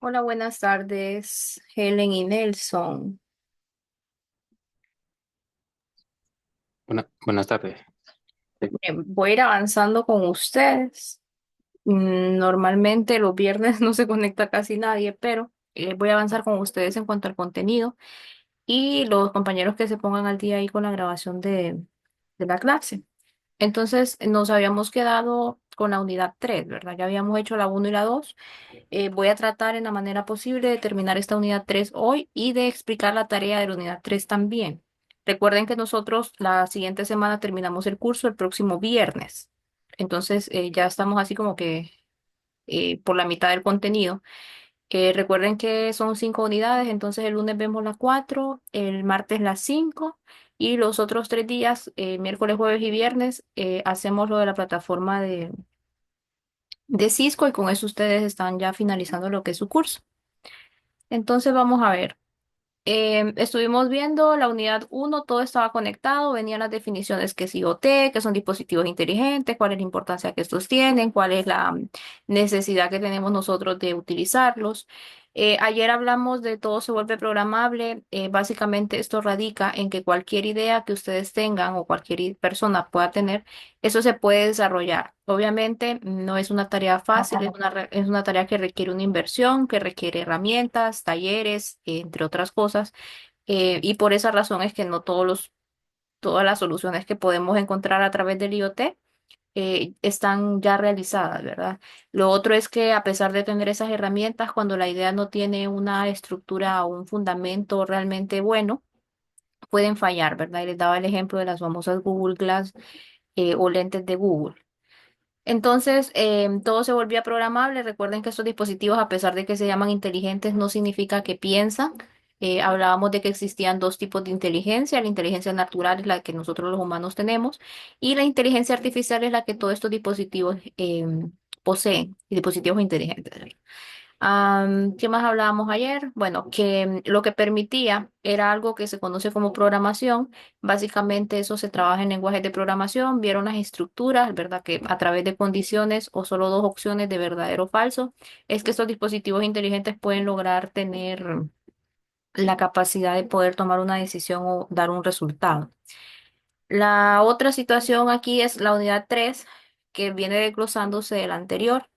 Hola, buenas tardes, Helen y Nelson. Buenas tardes. Voy a ir avanzando con ustedes. Normalmente los viernes no se conecta casi nadie, pero voy a avanzar con ustedes en cuanto al contenido y los compañeros que se pongan al día ahí con la grabación de la clase. Entonces, nos habíamos quedado con la unidad 3, ¿verdad? Ya habíamos hecho la uno y la 2. Voy a tratar en la manera posible de terminar esta unidad 3 hoy y de explicar la tarea de la unidad 3 también. Recuerden que nosotros la siguiente semana terminamos el curso el próximo viernes. Entonces, ya estamos así como que por la mitad del contenido. Recuerden que son 5 unidades, entonces el lunes vemos las 4, el martes las 5 y los otros 3 días, miércoles, jueves y viernes, hacemos lo de la plataforma de Cisco y con eso ustedes están ya finalizando lo que es su curso. Entonces vamos a ver. Estuvimos viendo la unidad uno, todo estaba conectado, venían las definiciones que es IoT, que son dispositivos inteligentes, cuál es la importancia que estos tienen, cuál es la necesidad que tenemos nosotros de utilizarlos. Ayer hablamos de todo se vuelve programable. Básicamente esto radica en que cualquier idea que ustedes tengan o cualquier persona pueda tener, eso se puede desarrollar. Obviamente no es una tarea fácil, es una tarea que requiere una inversión, que requiere herramientas, talleres, entre otras cosas. Y por esa razón es que no todas las soluciones que podemos encontrar a través del IoT están ya realizadas, ¿verdad? Lo otro es que a pesar de tener esas herramientas, cuando la idea no tiene una estructura o un fundamento realmente bueno, pueden fallar, ¿verdad? Y les daba el ejemplo de las famosas Google Glass o lentes de Google. Entonces, todo se volvía programable. Recuerden que estos dispositivos, a pesar de que se llaman inteligentes, no significa que piensan. Hablábamos de que existían dos tipos de inteligencia. La inteligencia natural es la que nosotros los humanos tenemos y la inteligencia artificial es la que todos estos dispositivos poseen, y dispositivos inteligentes. ¿Qué más hablábamos ayer? Bueno, que lo que permitía era algo que se conoce como programación. Básicamente eso se trabaja en lenguajes de programación. Vieron las estructuras, ¿verdad? Que a través de condiciones o solo dos opciones de verdadero o falso, es que estos dispositivos inteligentes pueden lograr tener la capacidad de poder tomar una decisión o dar un resultado. La otra situación aquí es la unidad 3 que viene desglosándose de la anterior.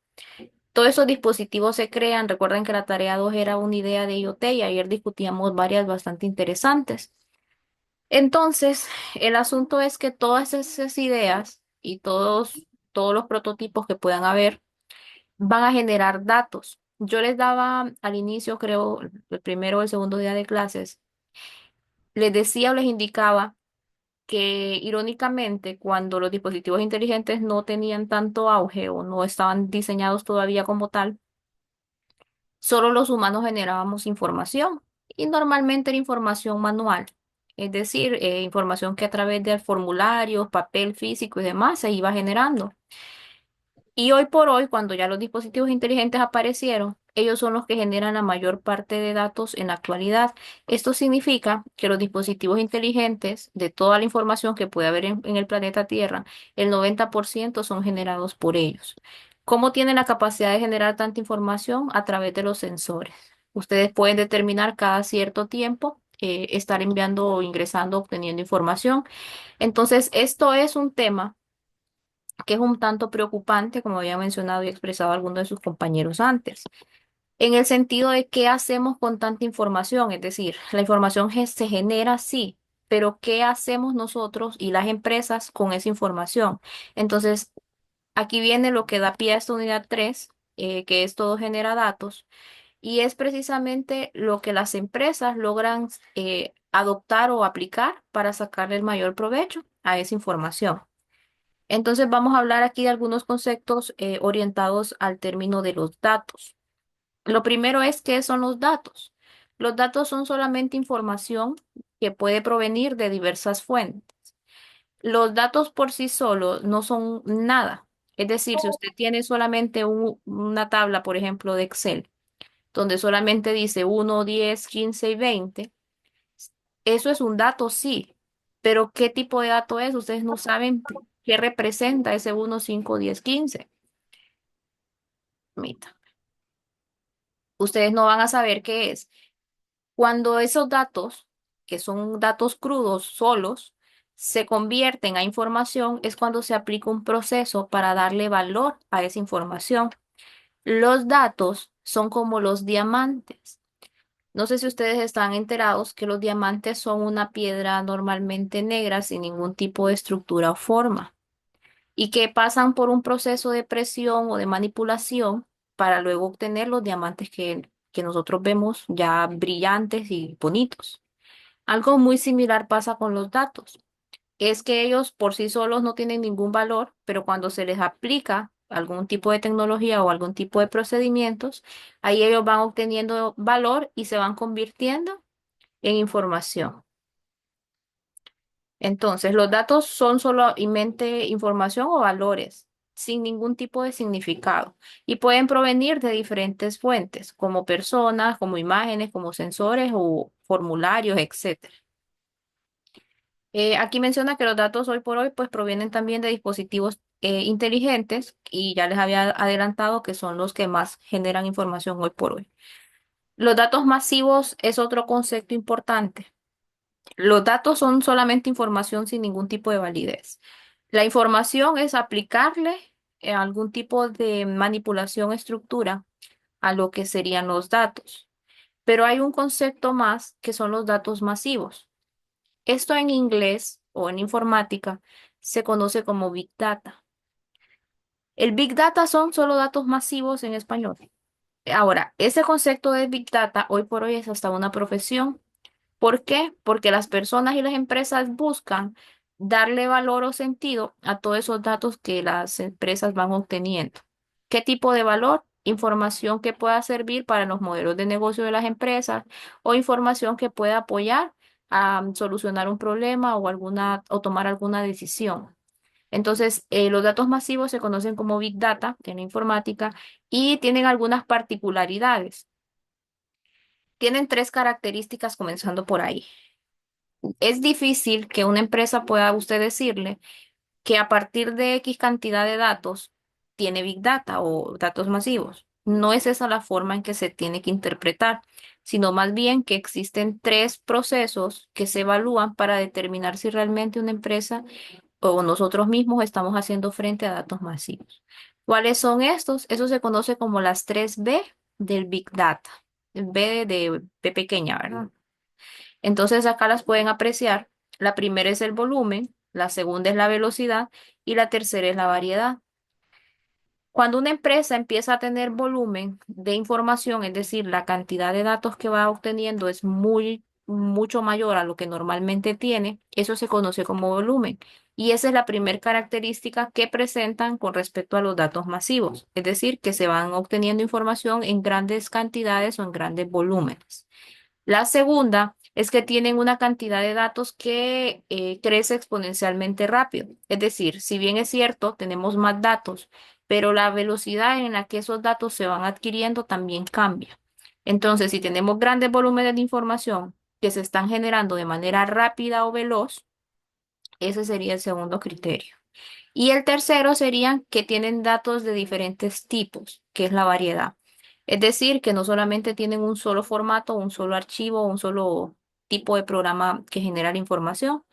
Todos esos dispositivos se crean. Recuerden que la tarea 2 era una idea de IoT y ayer discutíamos varias bastante interesantes. Entonces, el asunto es que todas esas ideas y todos los prototipos que puedan haber van a generar datos. Yo les daba al inicio, creo, el primero o el segundo día de clases, les decía o les indicaba que irónicamente, cuando los dispositivos inteligentes no tenían tanto auge o no estaban diseñados todavía como tal, solo los humanos generábamos información y normalmente era información manual, es decir, información que a través de formularios, papel físico y demás se iba generando. Y hoy por hoy, cuando ya los dispositivos inteligentes aparecieron, ellos son los que generan la mayor parte de datos en la actualidad. Esto significa que los dispositivos inteligentes, de toda la información que puede haber en el planeta Tierra, el 90% son generados por ellos. ¿Cómo tienen la capacidad de generar tanta información? A través de los sensores. Ustedes pueden determinar cada cierto tiempo, estar enviando o ingresando, obteniendo información. Entonces, esto es un tema que es un tanto preocupante, como había mencionado y expresado algunos de sus compañeros antes, en el sentido de qué hacemos con tanta información, es decir, la información se genera, sí, pero ¿qué hacemos nosotros y las empresas con esa información? Entonces, aquí viene lo que da pie a esta unidad 3, que es todo genera datos, y es precisamente lo que las empresas logran adoptar o aplicar para sacarle el mayor provecho a esa información. Entonces vamos a hablar aquí de algunos conceptos orientados al término de los datos. Lo primero es, ¿qué son los datos? Los datos son solamente información que puede provenir de diversas fuentes. Los datos por sí solos no son nada. Es decir, si usted tiene solamente una tabla, por ejemplo, de Excel, donde solamente dice 1, 10, 15 y 20, eso es un dato, sí, pero ¿qué tipo de dato es? Ustedes no saben qué representa ese 1, 5, 10, 15. Permítame. ustedes no van a saber qué es. Cuando esos datos, que son datos crudos solos, se convierten a información, es cuando se aplica un proceso para darle valor a esa información. Los datos son como los diamantes. No sé si ustedes están enterados que los diamantes son una piedra normalmente negra sin ningún tipo de estructura o forma y que pasan por un proceso de presión o de manipulación para luego obtener los diamantes que nosotros vemos ya brillantes y bonitos. Algo muy similar pasa con los datos. Es que ellos por sí solos no tienen ningún valor, pero cuando se les aplica algún tipo de tecnología o algún tipo de procedimientos, ahí ellos van obteniendo valor y se van convirtiendo en información. Entonces, los datos son solamente información o valores, sin ningún tipo de significado, y pueden provenir de diferentes fuentes, como personas, como imágenes, como sensores o formularios, etcétera. Aquí menciona que los datos hoy por hoy pues provienen también de dispositivos inteligentes y ya les había adelantado que son los que más generan información hoy por hoy. Los datos masivos es otro concepto importante. Los datos son solamente información sin ningún tipo de validez. La información es aplicarle algún tipo de manipulación estructura a lo que serían los datos. Pero hay un concepto más que son los datos masivos. Esto en inglés o en informática se conoce como Big Data. El Big Data son solo datos masivos en español. Ahora, ese concepto de Big Data hoy por hoy es hasta una profesión. ¿Por qué? Porque las personas y las empresas buscan darle valor o sentido a todos esos datos que las empresas van obteniendo. ¿Qué tipo de valor? Información que pueda servir para los modelos de negocio de las empresas o información que pueda apoyar a solucionar un problema o o tomar alguna decisión. Entonces, los datos masivos se conocen como Big Data en la informática y tienen algunas particularidades. Tienen tres características comenzando por ahí. Es difícil que una empresa pueda usted decirle que a partir de X cantidad de datos tiene Big Data o datos masivos. No es esa la forma en que se tiene que interpretar, sino más bien que existen tres procesos que se evalúan para determinar si realmente una empresa o nosotros mismos estamos haciendo frente a datos masivos. ¿Cuáles son estos? Eso se conoce como las tres B del Big Data. B de B pequeña, ¿verdad? Entonces acá las pueden apreciar. La primera es el volumen, la segunda es la velocidad y la tercera es la variedad. Cuando una empresa empieza a tener volumen de información, es decir, la cantidad de datos que va obteniendo es mucho mayor a lo que normalmente tiene, eso se conoce como volumen. Y esa es la primera característica que presentan con respecto a los datos masivos, es decir, que se van obteniendo información en grandes cantidades o en grandes volúmenes. La segunda es que tienen una cantidad de datos que crece exponencialmente rápido. Es decir, si bien es cierto, tenemos más datos, pero la velocidad en la que esos datos se van adquiriendo también cambia. Entonces, si tenemos grandes volúmenes de información que se están generando de manera rápida o veloz, ese sería el segundo criterio. Y el tercero serían que tienen datos de diferentes tipos, que es la variedad. Es decir, que no solamente tienen un solo formato, un solo archivo, un solo tipo de programa que genera la información.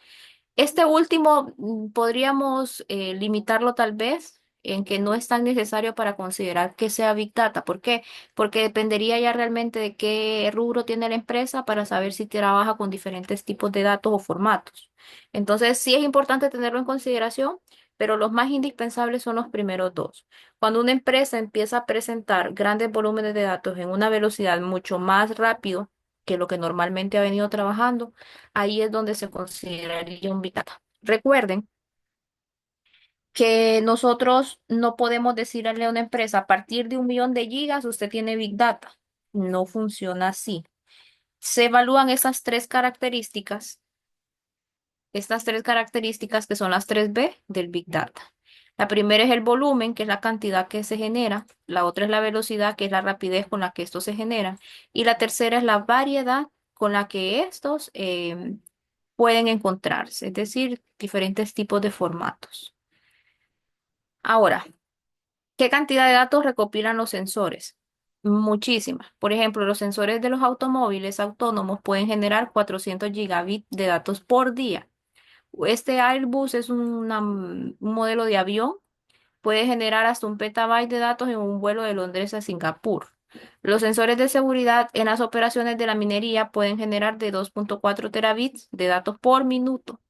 Este último podríamos limitarlo tal vez en que no es tan necesario para considerar que sea Big Data. ¿Por qué? Porque dependería ya realmente de qué rubro tiene la empresa para saber si trabaja con diferentes tipos de datos o formatos. Entonces, sí es importante tenerlo en consideración, pero los más indispensables son los primeros dos. Cuando una empresa empieza a presentar grandes volúmenes de datos en una velocidad mucho más rápido que lo que normalmente ha venido trabajando, ahí es donde se consideraría un Big Data. Recuerden que nosotros no podemos decirle a una empresa, a partir de 1 millón de gigas usted tiene Big Data. No funciona así. Se evalúan estas tres características que son las tres B del Big Data. La primera es el volumen, que es la cantidad que se genera. La otra es la velocidad, que es la rapidez con la que esto se genera. Y la tercera es la variedad con la que estos pueden encontrarse, es decir, diferentes tipos de formatos. Ahora, ¿qué cantidad de datos recopilan los sensores? Muchísimas. Por ejemplo, los sensores de los automóviles autónomos pueden generar 400 gigabits de datos por día. Este Airbus es un modelo de avión, puede generar hasta un petabyte de datos en un vuelo de Londres a Singapur. Los sensores de seguridad en las operaciones de la minería pueden generar de 2,4 terabits de datos por minuto.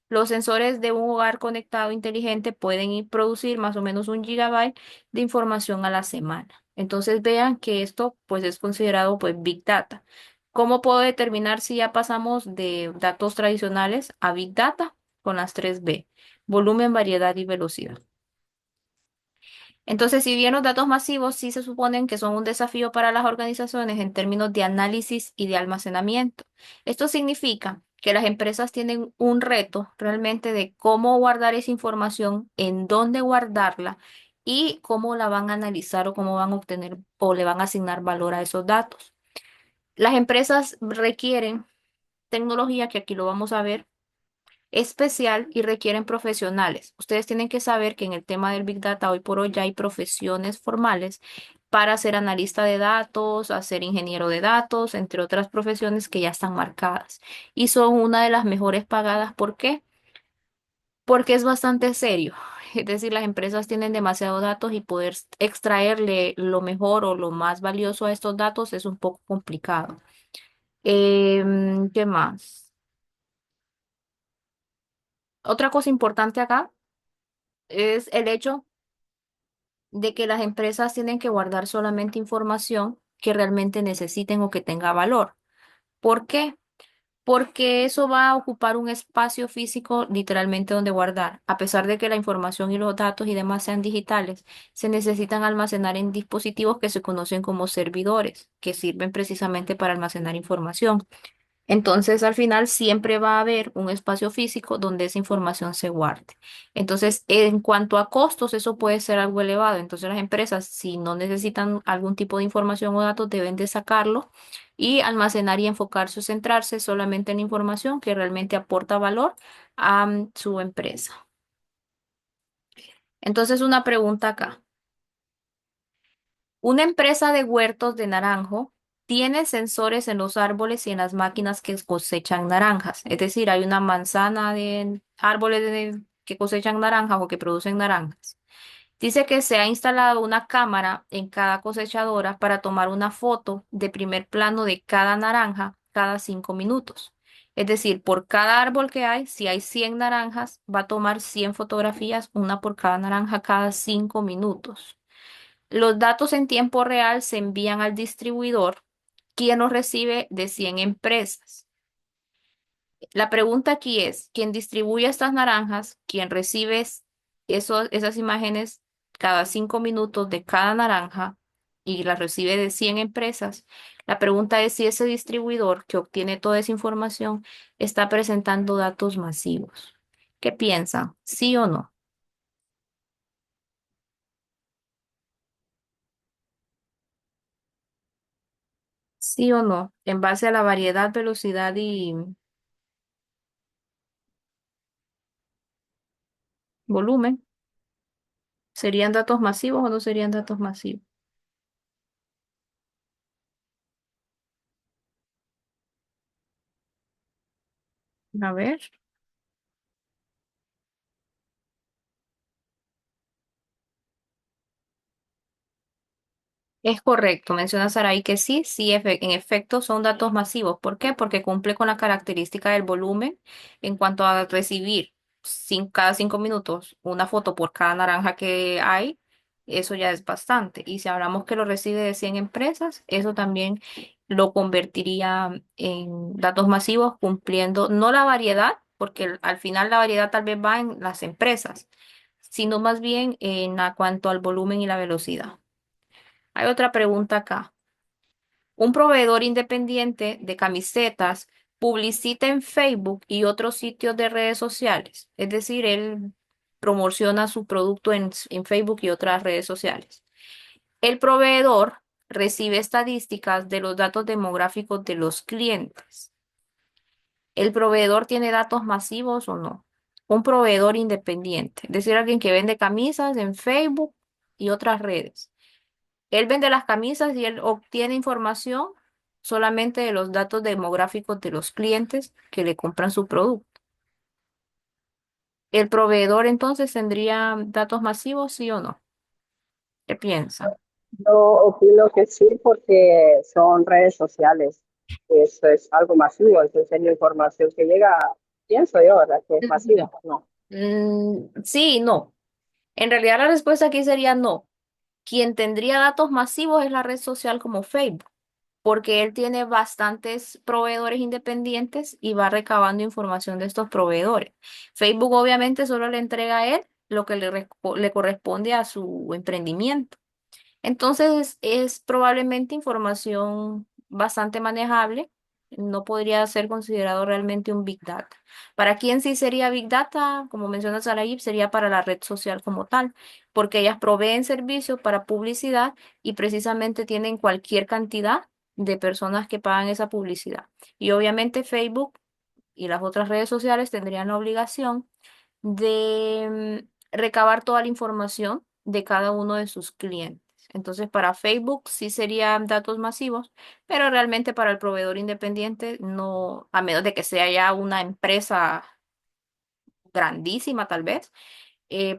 Los sensores de un hogar conectado inteligente pueden producir más o menos 1 gigabyte de información a la semana. Entonces vean que esto pues es considerado pues Big Data. ¿Cómo puedo determinar si ya pasamos de datos tradicionales a Big Data? Con las 3B: volumen, variedad y velocidad. Entonces, si bien los datos masivos sí se suponen que son un desafío para las organizaciones en términos de análisis y de almacenamiento, esto significa que las empresas tienen un reto realmente de cómo guardar esa información, en dónde guardarla y cómo la van a analizar o cómo van a obtener o le van a asignar valor a esos datos. Las empresas requieren tecnología, que aquí lo vamos a ver, especial, y requieren profesionales. Ustedes tienen que saber que en el tema del Big Data hoy por hoy ya hay profesiones formales para ser analista de datos, hacer ingeniero de datos, entre otras profesiones que ya están marcadas y son una de las mejores pagadas. ¿Por qué? Porque es bastante serio. Es decir, las empresas tienen demasiados datos y poder extraerle lo mejor o lo más valioso a estos datos es un poco complicado. ¿Qué más? Otra cosa importante acá es el hecho de que las empresas tienen que guardar solamente información que realmente necesiten o que tenga valor. ¿Por qué? Porque eso va a ocupar un espacio físico literalmente donde guardar. A pesar de que la información y los datos y demás sean digitales, se necesitan almacenar en dispositivos que se conocen como servidores, que sirven precisamente para almacenar información. Entonces, al final siempre va a haber un espacio físico donde esa información se guarde. Entonces, en cuanto a costos, eso puede ser algo elevado. Entonces, las empresas, si no necesitan algún tipo de información o datos, deben de sacarlo y almacenar y enfocarse o centrarse solamente en información que realmente aporta valor a su empresa. Entonces, una pregunta acá. Una empresa de huertos de naranjo tiene sensores en los árboles y en las máquinas que cosechan naranjas. Es decir, hay una manzana de árboles que cosechan naranjas o que producen naranjas. Dice que se ha instalado una cámara en cada cosechadora para tomar una foto de primer plano de cada naranja cada 5 minutos. Es decir, por cada árbol que hay, si hay 100 naranjas, va a tomar 100 fotografías, una por cada naranja cada 5 minutos. Los datos en tiempo real se envían al distribuidor, quien los recibe de 100 empresas. La pregunta aquí es, ¿quién distribuye estas naranjas? ¿Quién recibe esas imágenes cada 5 minutos de cada naranja y las recibe de 100 empresas? La pregunta es si ese distribuidor que obtiene toda esa información está presentando datos masivos. ¿Qué piensan? ¿Sí o no? ¿Sí o no? En base a la variedad, velocidad y volumen. ¿Serían datos masivos o no serían datos masivos? A ver. Es correcto, menciona Sarai que sí, sí, en efecto son datos masivos. ¿Por qué? Porque cumple con la característica del volumen en cuanto a recibir cada 5 minutos una foto por cada naranja que hay, eso ya es bastante. Y si hablamos que lo recibe de 100 empresas, eso también lo convertiría en datos masivos, cumpliendo no la variedad, porque al final la variedad tal vez va en las empresas, sino más bien cuanto al volumen y la velocidad. Hay otra pregunta acá. Un proveedor independiente de camisetas publicita en Facebook y otros sitios de redes sociales. Es decir, él promociona su producto en Facebook y otras redes sociales. El proveedor recibe estadísticas de los datos demográficos de los clientes. ¿El proveedor tiene datos masivos o no? Un proveedor independiente, es decir, alguien que vende camisas en Facebook y otras redes. Él vende las camisas y él obtiene información solamente de los datos demográficos de los clientes que le compran su producto. ¿El proveedor entonces tendría datos masivos, sí o no? ¿Qué piensa? Yo opino que sí, porque son redes sociales. Eso es algo masivo, entonces es la información que llega, pienso yo, ¿verdad? Que es masiva, ¿no? Sí y no. En realidad la respuesta aquí sería no. Quien tendría datos masivos es la red social como Facebook, porque él tiene bastantes proveedores independientes y va recabando información de estos proveedores. Facebook obviamente solo le entrega a él lo que le corresponde a su emprendimiento. Entonces es probablemente información bastante manejable. No podría ser considerado realmente un Big Data. ¿Para quién sí sería Big Data? Como menciona Sarayib, sería para la red social como tal, porque ellas proveen servicios para publicidad y precisamente tienen cualquier cantidad de personas que pagan esa publicidad. Y obviamente Facebook y las otras redes sociales tendrían la obligación de recabar toda la información de cada uno de sus clientes. Entonces, para Facebook sí serían datos masivos, pero realmente para el proveedor independiente no, a menos de que sea ya una empresa grandísima tal vez,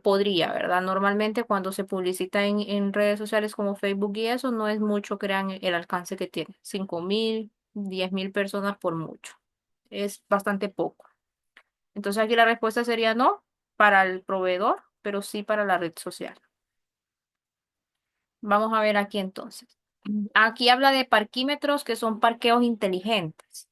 podría, ¿verdad? Normalmente cuando se publicita en redes sociales como Facebook y eso, no es mucho, crean el alcance que tiene, 5.000, 10.000 personas por mucho. Es bastante poco. Entonces aquí la respuesta sería no para el proveedor, pero sí para la red social. Vamos a ver aquí entonces. Aquí habla de parquímetros que son parqueos inteligentes.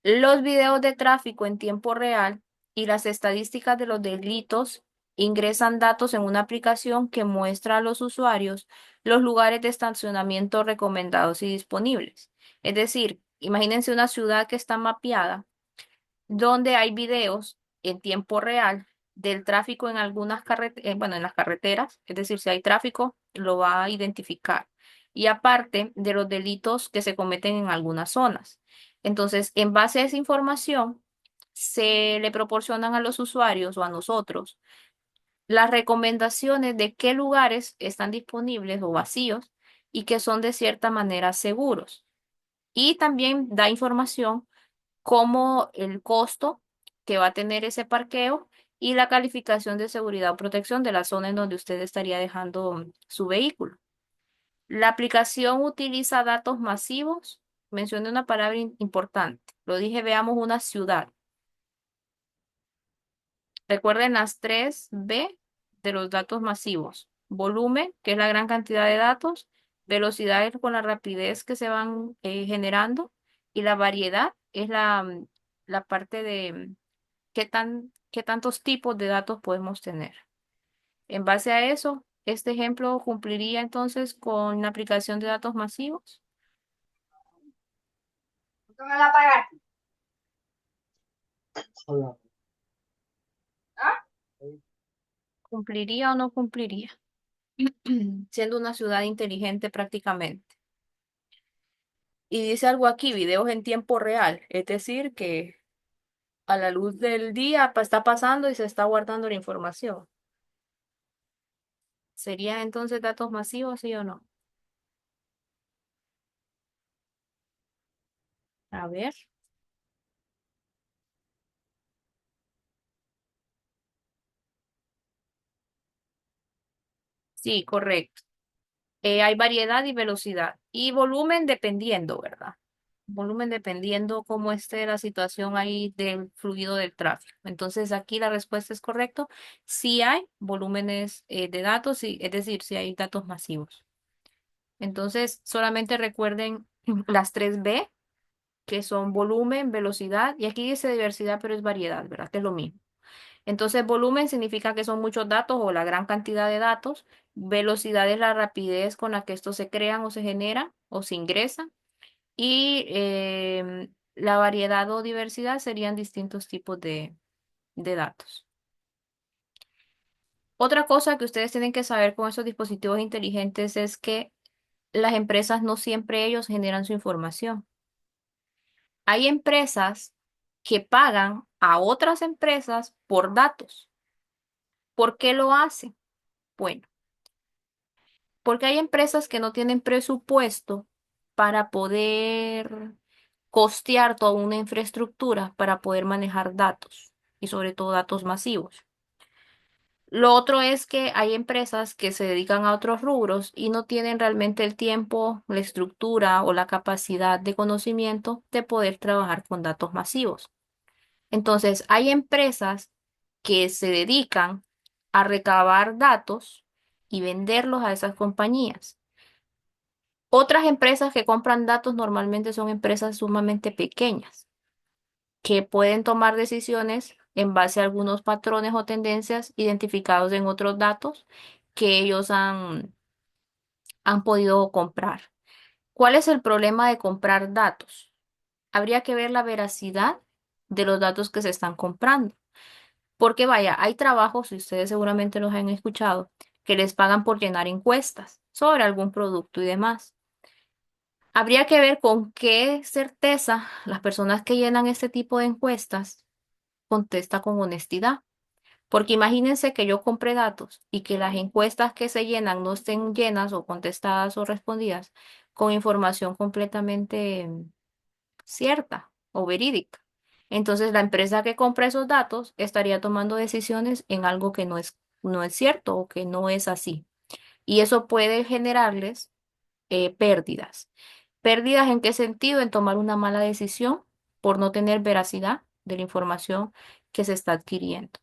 Los videos de tráfico en tiempo real y las estadísticas de los delitos ingresan datos en una aplicación que muestra a los usuarios los lugares de estacionamiento recomendados y disponibles. Es decir, imagínense una ciudad que está mapeada donde hay videos en tiempo real del tráfico en algunas carreteras, bueno, en las carreteras, es decir, si hay tráfico, lo va a identificar. Y aparte de los delitos que se cometen en algunas zonas. Entonces, en base a esa información, se le proporcionan a los usuarios o a nosotros las recomendaciones de qué lugares están disponibles o vacíos y que son de cierta manera seguros. Y también da información como el costo que va a tener ese parqueo y la calificación de seguridad o protección de la zona en donde usted estaría dejando su vehículo. La aplicación utiliza datos masivos. Mencioné una palabra importante. Lo dije, veamos una ciudad. Recuerden las tres B de los datos masivos. Volumen, que es la gran cantidad de datos, velocidad con la rapidez que se van generando y la variedad es la parte de qué tantos tipos de datos podemos tener. En base a eso, este ejemplo cumpliría entonces con la aplicación de datos masivos. ¿Cumpliría o no cumpliría? Siendo una ciudad inteligente prácticamente. Y dice algo aquí, videos en tiempo real, es decir, que a la luz del día está pasando y se está guardando la información. ¿Sería entonces datos masivos, sí o no? A ver. Sí, correcto. Hay variedad y velocidad. Y volumen dependiendo, ¿verdad? Volumen dependiendo cómo esté la situación ahí del fluido del tráfico. Entonces aquí la respuesta es correcta. Sí hay volúmenes de datos, es decir, sí hay datos masivos. Entonces solamente recuerden las tres B, que son volumen, velocidad, y aquí dice diversidad, pero es variedad, ¿verdad? Que es lo mismo. Entonces, volumen significa que son muchos datos o la gran cantidad de datos. Velocidad es la rapidez con la que estos se crean o se generan o se ingresan. Y la variedad o diversidad serían distintos tipos de datos. Otra cosa que ustedes tienen que saber con esos dispositivos inteligentes es que las empresas no siempre ellos generan su información. Hay empresas que pagan a otras empresas por datos. ¿Por qué lo hacen? Bueno. Porque hay empresas que no tienen presupuesto para poder costear toda una infraestructura para poder manejar datos y sobre todo datos masivos. Lo otro es que hay empresas que se dedican a otros rubros y no tienen realmente el tiempo, la estructura o la capacidad de conocimiento de poder trabajar con datos masivos. Entonces, hay empresas que se dedican a recabar datos y venderlos a esas compañías. Otras empresas que compran datos normalmente son empresas sumamente pequeñas, que pueden tomar decisiones en base a algunos patrones o tendencias identificados en otros datos que ellos han podido comprar. ¿Cuál es el problema de comprar datos? Habría que ver la veracidad de los datos que se están comprando. Porque vaya, hay trabajos, y ustedes seguramente los han escuchado, que les pagan por llenar encuestas sobre algún producto y demás. Habría que ver con qué certeza las personas que llenan este tipo de encuestas contesta con honestidad. Porque imagínense que yo compre datos y que las encuestas que se llenan no estén llenas o contestadas o respondidas con información completamente cierta o verídica. Entonces la empresa que compra esos datos estaría tomando decisiones en algo que no es cierto o que no es así. Y eso puede generarles pérdidas. ¿Pérdidas en qué sentido? En tomar una mala decisión por no tener veracidad de la información que se está adquiriendo.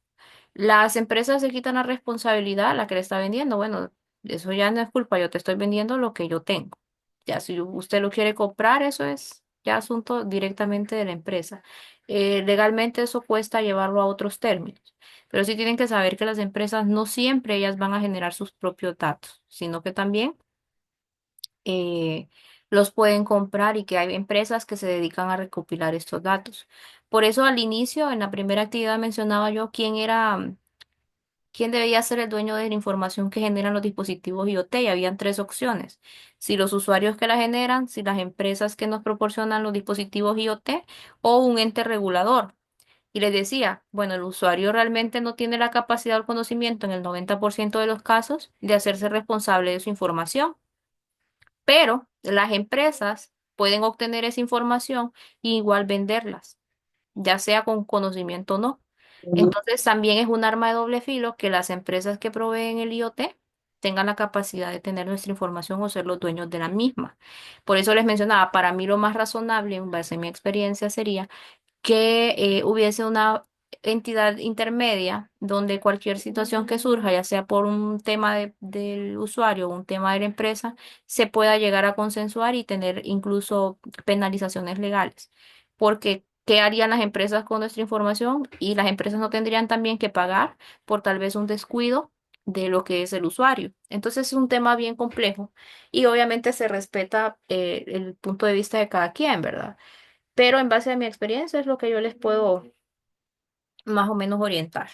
Las empresas se quitan la responsabilidad a la que le está vendiendo. Bueno, eso ya no es culpa, yo te estoy vendiendo lo que yo tengo. Ya si usted lo quiere comprar, eso es ya asunto directamente de la empresa. Legalmente eso cuesta llevarlo a otros términos, pero sí tienen que saber que las empresas no siempre ellas van a generar sus propios datos, sino que también eh, los pueden comprar y que hay empresas que se dedican a recopilar estos datos. Por eso al inicio, en la primera actividad mencionaba yo quién debía ser el dueño de la información que generan los dispositivos IoT y habían tres opciones. Si los usuarios que la generan, si las empresas que nos proporcionan los dispositivos IoT o un ente regulador. Y les decía, bueno, el usuario realmente no tiene la capacidad o el conocimiento en el 90% de los casos de hacerse responsable de su información. Pero las empresas pueden obtener esa información e igual venderlas, ya sea con conocimiento o no. Entonces también es un arma de doble filo que las empresas que proveen el IoT tengan la capacidad de tener nuestra información o ser los dueños de la misma. Por eso les mencionaba, para mí lo más razonable, en base a mi experiencia, sería que hubiese una entidad intermedia donde cualquier situación que surja, ya sea por un tema del usuario o un tema de la empresa, se pueda llegar a consensuar y tener incluso penalizaciones legales. Porque, ¿qué harían las empresas con nuestra información? Y las empresas no tendrían también que pagar por tal vez un descuido de lo que es el usuario. Entonces es un tema bien complejo y obviamente se respeta el punto de vista de cada quien, ¿verdad? Pero en base a mi experiencia es lo que yo les puedo más o menos orientar.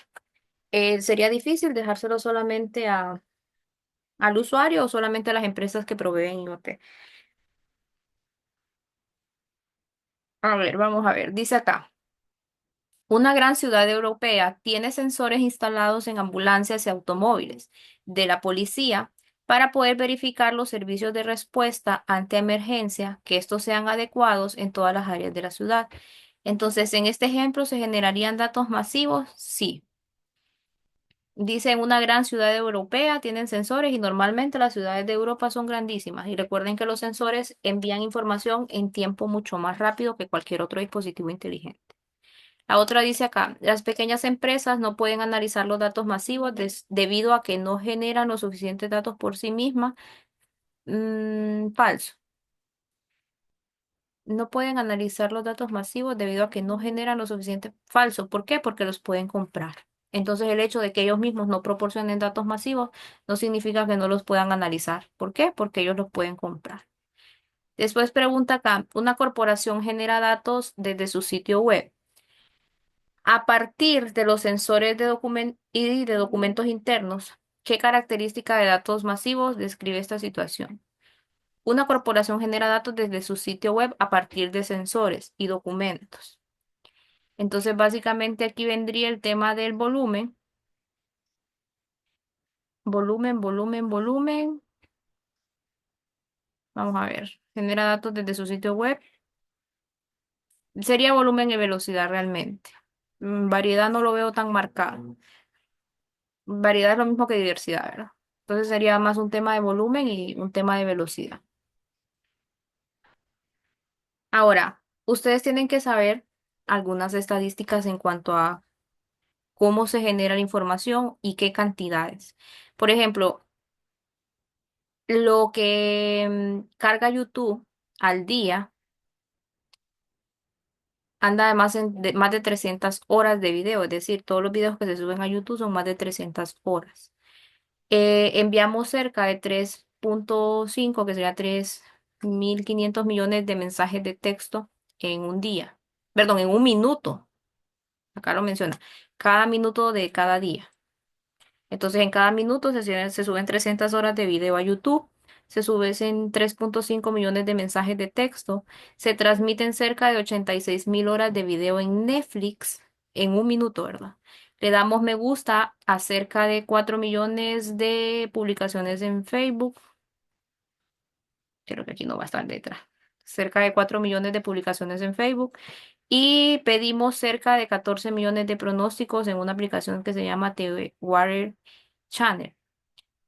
¿Sería difícil dejárselo solamente al usuario o solamente a las empresas que proveen IoT? A ver, vamos a ver. Dice acá, una gran ciudad europea tiene sensores instalados en ambulancias y automóviles de la policía para poder verificar los servicios de respuesta ante emergencia, que estos sean adecuados en todas las áreas de la ciudad. Entonces, en este ejemplo, ¿se generarían datos masivos? Sí. Dice, en una gran ciudad europea tienen sensores y normalmente las ciudades de Europa son grandísimas. Y recuerden que los sensores envían información en tiempo mucho más rápido que cualquier otro dispositivo inteligente. La otra dice acá, las pequeñas empresas no pueden analizar los datos masivos debido a que no generan los suficientes datos por sí mismas. Falso. No pueden analizar los datos masivos debido a que no generan lo suficiente. Falso. ¿Por qué? Porque los pueden comprar. Entonces, el hecho de que ellos mismos no proporcionen datos masivos no significa que no los puedan analizar. ¿Por qué? Porque ellos los pueden comprar. Después pregunta acá, una corporación genera datos desde su sitio web. A partir de los sensores y de documentos internos, ¿qué característica de datos masivos describe esta situación? Una corporación genera datos desde su sitio web a partir de sensores y documentos. Entonces, básicamente aquí vendría el tema del volumen, volumen, volumen, volumen. Vamos a ver. Genera datos desde su sitio web. Sería volumen y velocidad realmente. Variedad no lo veo tan marcado. Variedad es lo mismo que diversidad, ¿verdad? Entonces sería más un tema de volumen y un tema de velocidad. Ahora, ustedes tienen que saber algunas estadísticas en cuanto a cómo se genera la información y qué cantidades. Por ejemplo, lo que carga YouTube al día anda además de más de 300 horas de video, es decir, todos los videos que se suben a YouTube son más de 300 horas. Enviamos cerca de 3,5, que sería 3.500 millones de mensajes de texto en un día. Perdón, en un minuto. Acá lo menciona. Cada minuto de cada día. Entonces, en cada minuto se suben 300 horas de video a YouTube, se suben 3,5 millones de mensajes de texto, se transmiten cerca de 86.000 horas de video en Netflix en un minuto, ¿verdad? Le damos me gusta a cerca de 4 millones de publicaciones en Facebook. Creo que aquí no va a estar letra. Cerca de 4 millones de publicaciones en Facebook. Y pedimos cerca de 14 millones de pronósticos en una aplicación que se llama TV Water Channel.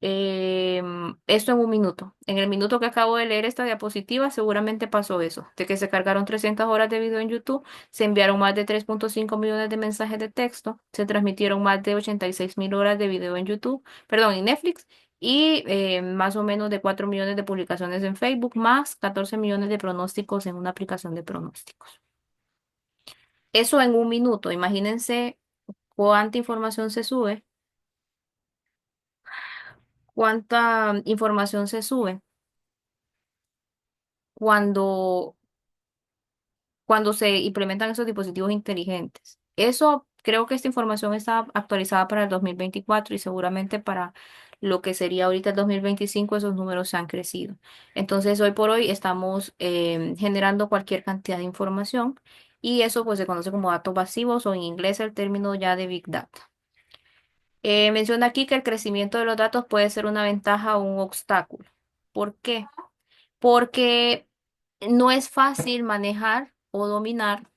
Esto en un minuto. En el minuto que acabo de leer esta diapositiva, seguramente pasó eso, de que se cargaron 300 horas de video en YouTube, se enviaron más de 3,5 millones de mensajes de texto, se transmitieron más de 86.000 horas de video en YouTube, perdón, en Netflix, y más o menos de 4 millones de publicaciones en Facebook, más 14 millones de pronósticos en una aplicación de pronósticos. Eso en un minuto. Imagínense cuánta información se sube, cuánta información se sube cuando se implementan esos dispositivos inteligentes. Eso, creo que esta información está actualizada para el 2024 y seguramente para lo que sería ahorita el 2025 esos números se han crecido. Entonces, hoy por hoy estamos generando cualquier cantidad de información y eso pues se conoce como datos masivos o en inglés el término ya de Big Data. Menciona aquí que el crecimiento de los datos puede ser una ventaja o un obstáculo. ¿Por qué? Porque no es fácil manejar o dominar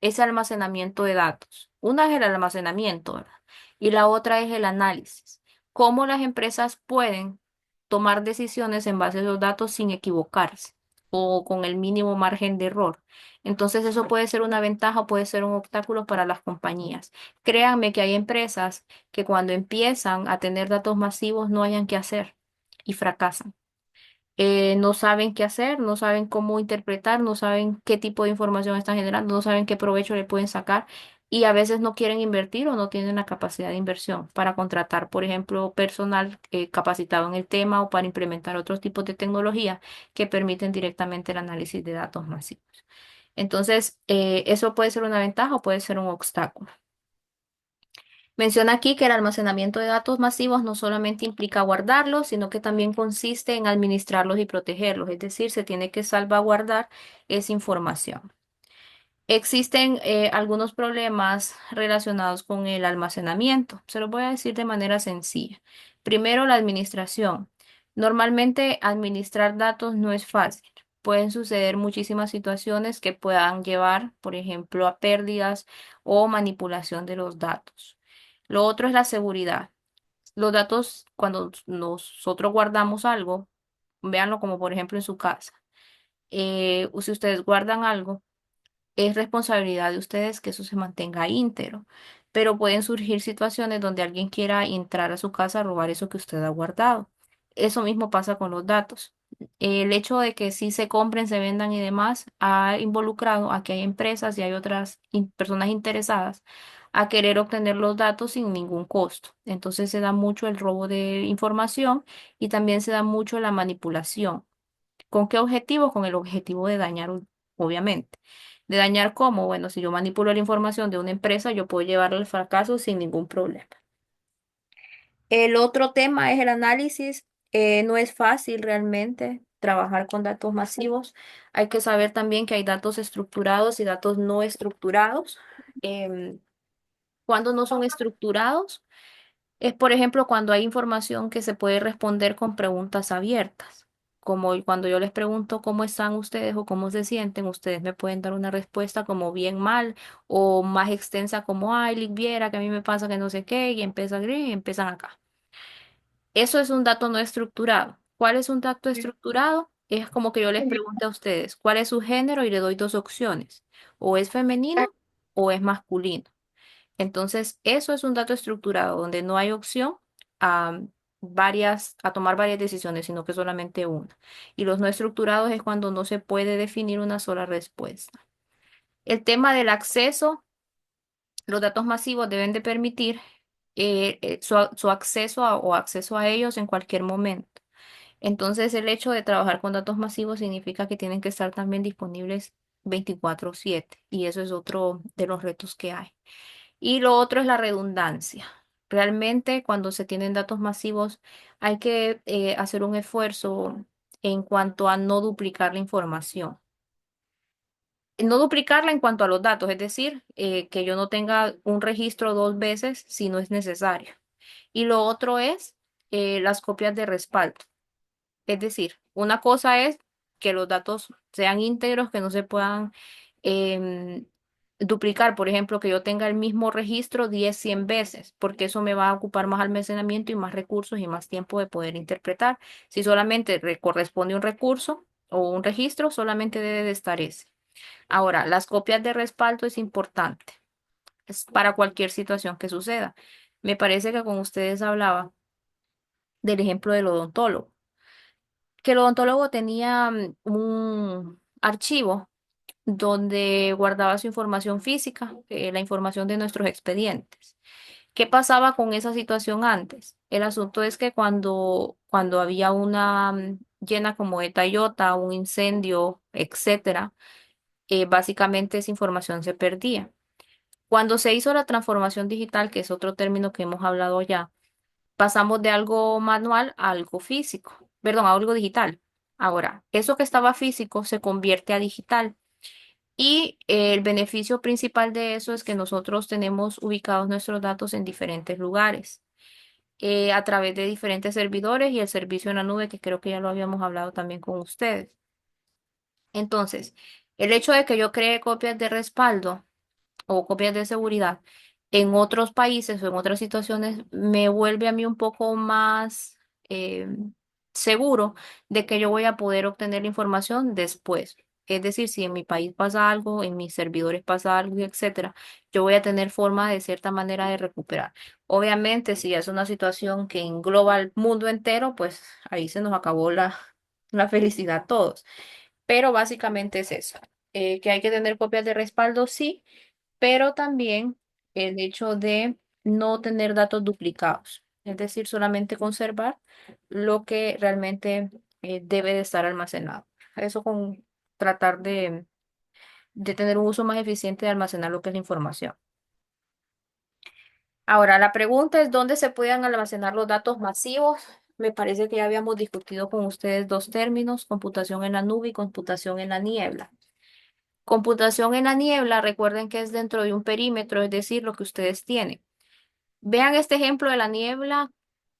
ese almacenamiento de datos. Una es el almacenamiento, ¿verdad? Y la otra es el análisis. Cómo las empresas pueden tomar decisiones en base a esos datos sin equivocarse o con el mínimo margen de error. Entonces eso puede ser una ventaja o puede ser un obstáculo para las compañías. Créanme que hay empresas que cuando empiezan a tener datos masivos no hayan qué hacer y fracasan. No saben qué hacer, no saben cómo interpretar, no saben qué tipo de información están generando, no saben qué provecho le pueden sacar y a veces no quieren invertir o no tienen la capacidad de inversión para contratar, por ejemplo, personal capacitado en el tema o para implementar otros tipos de tecnología que permiten directamente el análisis de datos masivos. Entonces, eso puede ser una ventaja o puede ser un obstáculo. Menciona aquí que el almacenamiento de datos masivos no solamente implica guardarlos, sino que también consiste en administrarlos y protegerlos, es decir, se tiene que salvaguardar esa información. Existen algunos problemas relacionados con el almacenamiento. Se los voy a decir de manera sencilla. Primero, la administración. Normalmente, administrar datos no es fácil. Pueden suceder muchísimas situaciones que puedan llevar, por ejemplo, a pérdidas o manipulación de los datos. Lo otro es la seguridad. Los datos, cuando nosotros guardamos algo, véanlo como por ejemplo en su casa. Si ustedes guardan algo, es responsabilidad de ustedes que eso se mantenga íntegro, pero pueden surgir situaciones donde alguien quiera entrar a su casa a robar eso que usted ha guardado. Eso mismo pasa con los datos. El hecho de que sí se compren, se vendan y demás ha involucrado a que hay empresas y hay otras personas interesadas a querer obtener los datos sin ningún costo. Entonces se da mucho el robo de información y también se da mucho la manipulación. ¿Con qué objetivo? Con el objetivo de dañar, obviamente. ¿De dañar cómo? Bueno, si yo manipulo la información de una empresa, yo puedo llevarla al fracaso sin ningún problema. El otro tema es el análisis. No es fácil realmente trabajar con datos masivos. Hay que saber también que hay datos estructurados y datos no estructurados. Em, Cuando no son estructurados, es por ejemplo cuando hay información que se puede responder con preguntas abiertas. como cuando yo les pregunto cómo están ustedes o cómo se sienten, ustedes me pueden dar una respuesta como bien mal o más extensa como, ay, Lick, viera que a mí me pasa que no sé qué, y empieza a gritar y empiezan acá. Eso es un dato no estructurado. ¿Cuál es un dato estructurado? Es como que yo les pregunte a ustedes, ¿cuál es su género? Y le doy dos opciones, o es femenino o es masculino. Entonces, eso es un dato estructurado donde no hay opción a a tomar varias decisiones, sino que solamente una. Y los no estructurados es cuando no se puede definir una sola respuesta. El tema del acceso, los datos masivos deben de permitir su acceso o acceso a ellos en cualquier momento. Entonces, el hecho de trabajar con datos masivos significa que tienen que estar también disponibles 24/7 y eso es otro de los retos que hay. Y lo otro es la redundancia. Realmente, cuando se tienen datos masivos, hay que hacer un esfuerzo en cuanto a no duplicar la información. No duplicarla en cuanto a los datos, es decir, que yo no tenga un registro dos veces si no es necesario. Y lo otro es las copias de respaldo. Es decir, una cosa es que los datos sean íntegros, que no se puedan em, duplicar. Por ejemplo, que yo tenga el mismo registro 10, 100 veces, porque eso me va a ocupar más almacenamiento y más recursos y más tiempo de poder interpretar. Si solamente corresponde un recurso o un registro, solamente debe de estar ese. Ahora, las copias de respaldo es importante. Es para cualquier situación que suceda. Me parece que con ustedes hablaba del ejemplo del odontólogo, que el odontólogo tenía un archivo donde guardaba su información física, la información de nuestros expedientes. ¿Qué pasaba con esa situación antes? El asunto es que cuando había una llena como de Toyota, un incendio, etcétera, básicamente esa información se perdía. Cuando se hizo la transformación digital, que es otro término que hemos hablado ya, pasamos de algo manual a algo físico, perdón, a algo digital. Ahora, eso que estaba físico se convierte a digital y el beneficio principal de eso es que nosotros tenemos ubicados nuestros datos en diferentes lugares, a través de diferentes servidores y el servicio en la nube, que creo que ya lo habíamos hablado también con ustedes. Entonces, el hecho de que yo cree copias de respaldo o copias de seguridad en otros países o en otras situaciones me vuelve a mí un poco más eh, seguro de que yo voy a poder obtener la información después. Es decir, si en mi país pasa algo, en mis servidores pasa algo, etcétera, yo voy a tener forma de cierta manera de recuperar. Obviamente, si es una situación que engloba al mundo entero, pues ahí se nos acabó la felicidad a todos. Pero básicamente es eso, que hay que tener copias de respaldo, sí, pero también el hecho de no tener datos duplicados, es decir, solamente conservar lo que realmente debe de estar almacenado. Eso con tratar de tener un uso más eficiente de almacenar lo que es la información. Ahora, la pregunta es, ¿dónde se pueden almacenar los datos masivos? Me parece que ya habíamos discutido con ustedes dos términos, computación en la nube y computación en la niebla. Computación en la niebla, recuerden que es dentro de un perímetro, es decir, lo que ustedes tienen. Vean este ejemplo de la niebla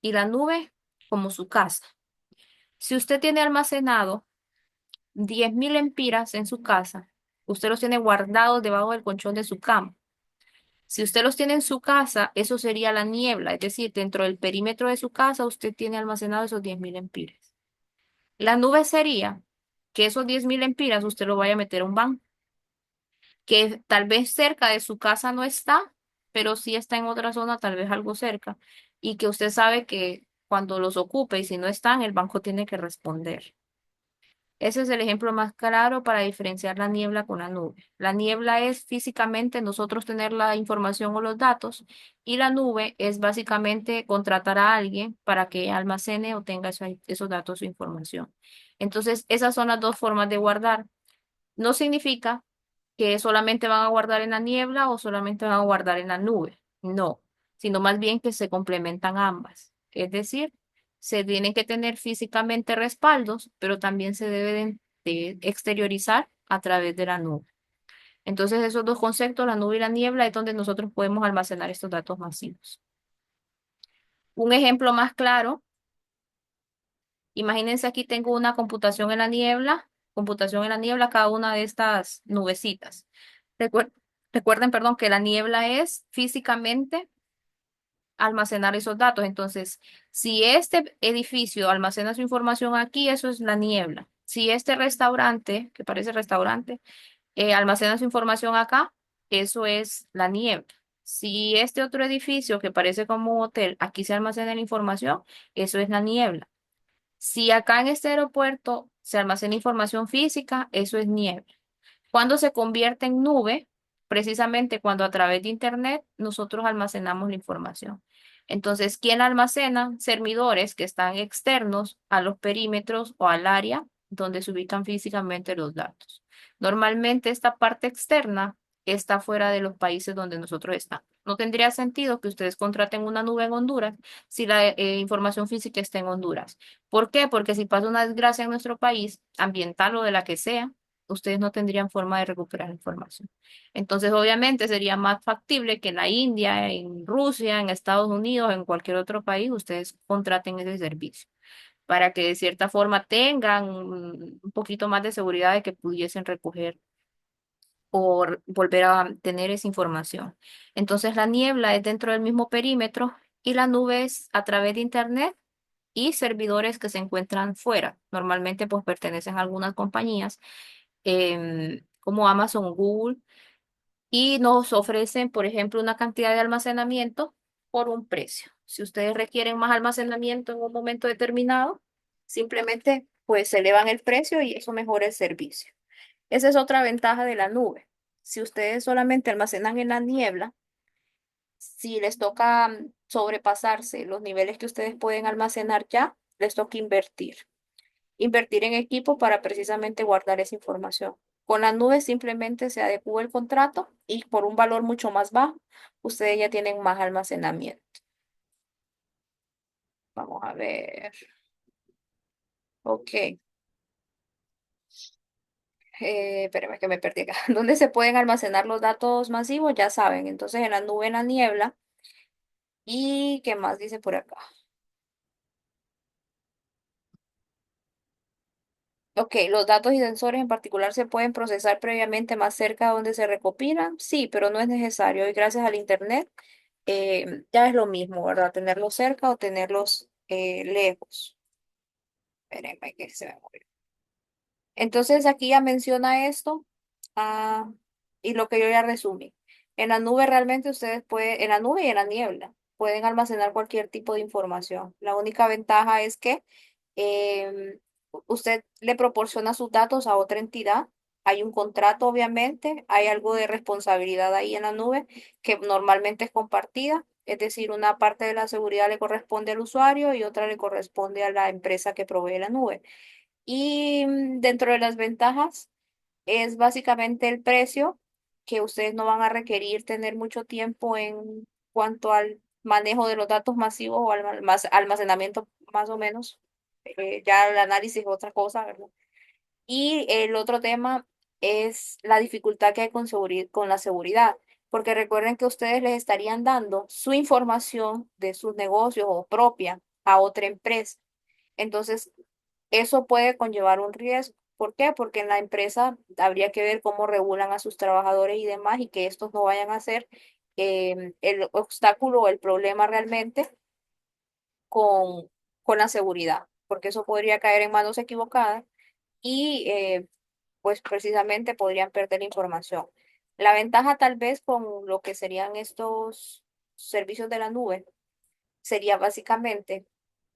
y la nube como su casa. Si usted tiene almacenado 10.000 empiras en su casa, usted los tiene guardados debajo del colchón de su cama. Si usted los tiene en su casa, eso sería la niebla, es decir, dentro del perímetro de su casa usted tiene almacenado esos 10.000 empiras. La nube sería que esos 10.000 empiras usted lo vaya a meter a un banco, que tal vez cerca de su casa no está, pero sí está en otra zona, tal vez algo cerca, y que usted sabe que cuando los ocupe y si no están, el banco tiene que responder. Ese es el ejemplo más claro para diferenciar la niebla con la nube. La niebla es físicamente nosotros tener la información o los datos y la nube es básicamente contratar a alguien para que almacene o tenga esos datos o información. Entonces, esas son las dos formas de guardar. No significa que solamente van a guardar en la niebla o solamente van a guardar en la nube. No, sino más bien que se complementan ambas. Es decir, se tienen que tener físicamente respaldos, pero también se deben de exteriorizar a través de la nube. Entonces, esos dos conceptos, la nube y la niebla, es donde nosotros podemos almacenar estos datos masivos. Un ejemplo más claro Imagínense aquí tengo una computación en la niebla, cada una de estas nubecitas. Recuer- Recuerden, perdón, que la niebla es físicamente almacenar esos datos. Entonces, si este edificio almacena su información aquí, eso es la niebla. Si este restaurante, que parece restaurante, almacena su información acá, eso es la niebla. Si este otro edificio que parece como un hotel, aquí se almacena la información, eso es la niebla. Si acá en este aeropuerto se almacena información física, eso es niebla. Cuando se convierte en nube, precisamente cuando a través de Internet nosotros almacenamos la información. Entonces, ¿quién almacena? Servidores que están externos a los perímetros o al área donde se ubican físicamente los datos. Normalmente esta parte externa está fuera de los países donde nosotros estamos. No tendría sentido que ustedes contraten una nube en Honduras si la información física está en Honduras. ¿Por qué? Porque si pasa una desgracia en nuestro país, ambiental o de la que sea, ustedes no tendrían forma de recuperar información. Entonces, obviamente, sería más factible que en la India, en Rusia, en Estados Unidos, en cualquier otro país, ustedes contraten ese servicio para que de cierta forma tengan un poquito más de seguridad de que pudiesen recoger o volver a tener esa información. Entonces, la niebla es dentro del mismo perímetro y la nube es a través de Internet y servidores que se encuentran fuera. Normalmente, pues pertenecen a algunas compañías como Amazon, Google, y nos ofrecen, por ejemplo, una cantidad de almacenamiento por un precio. Si ustedes requieren más almacenamiento en un momento determinado, simplemente pues se elevan el precio y eso mejora el servicio. Esa es otra ventaja de la nube. Si ustedes solamente almacenan en la niebla, si les toca sobrepasarse los niveles que ustedes pueden almacenar ya, les toca invertir en equipo para precisamente guardar esa información. Con la nube simplemente se adecua el contrato y por un valor mucho más bajo, ustedes ya tienen más almacenamiento. Vamos a ver. Ok. Espérame que me perdí acá. ¿Dónde se pueden almacenar los datos masivos? Ya saben. Entonces en la nube, en la niebla. ¿Y qué más dice por acá? Ok, los datos y sensores en particular se pueden procesar previamente más cerca de donde se recopilan. Sí, pero no es necesario. Y gracias al Internet ya es lo mismo, ¿verdad? Tenerlos cerca o tenerlos lejos. Espérenme que se me movió. Entonces aquí ya menciona esto ah, y lo que yo ya resumí. En la nube realmente ustedes pueden, en la nube y en la niebla, pueden almacenar cualquier tipo de información. La única ventaja es que usted le proporciona sus datos a otra entidad. Hay un contrato, obviamente, hay algo de responsabilidad ahí en la nube que normalmente es compartida. Es decir, una parte de la seguridad le corresponde al usuario y otra le corresponde a la empresa que provee la nube. Y dentro de las ventajas es básicamente el precio, que ustedes no van a requerir tener mucho tiempo en cuanto al manejo de los datos masivos o almacenamiento más o menos. Ya el análisis es otra cosa, ¿verdad? Y el otro tema es la dificultad que hay con la seguridad, porque recuerden que ustedes les estarían dando su información de sus negocios o propia a otra empresa. Entonces, eso puede conllevar un riesgo. ¿Por qué? Porque en la empresa habría que ver cómo regulan a sus trabajadores y demás y que estos no vayan a ser el obstáculo o el problema realmente con, con la seguridad, porque eso podría caer en manos equivocadas y pues precisamente podrían perder la información. La ventaja tal vez con lo que serían estos servicios de la nube sería básicamente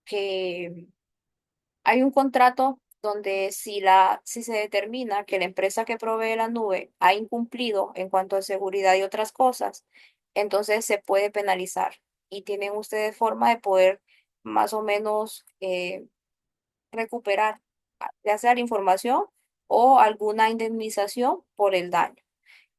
que hay un contrato donde si se determina que la empresa que provee la nube ha incumplido en cuanto a seguridad y otras cosas, entonces se puede penalizar y tienen ustedes forma de poder más o menos recuperar ya sea la información o alguna indemnización por el daño.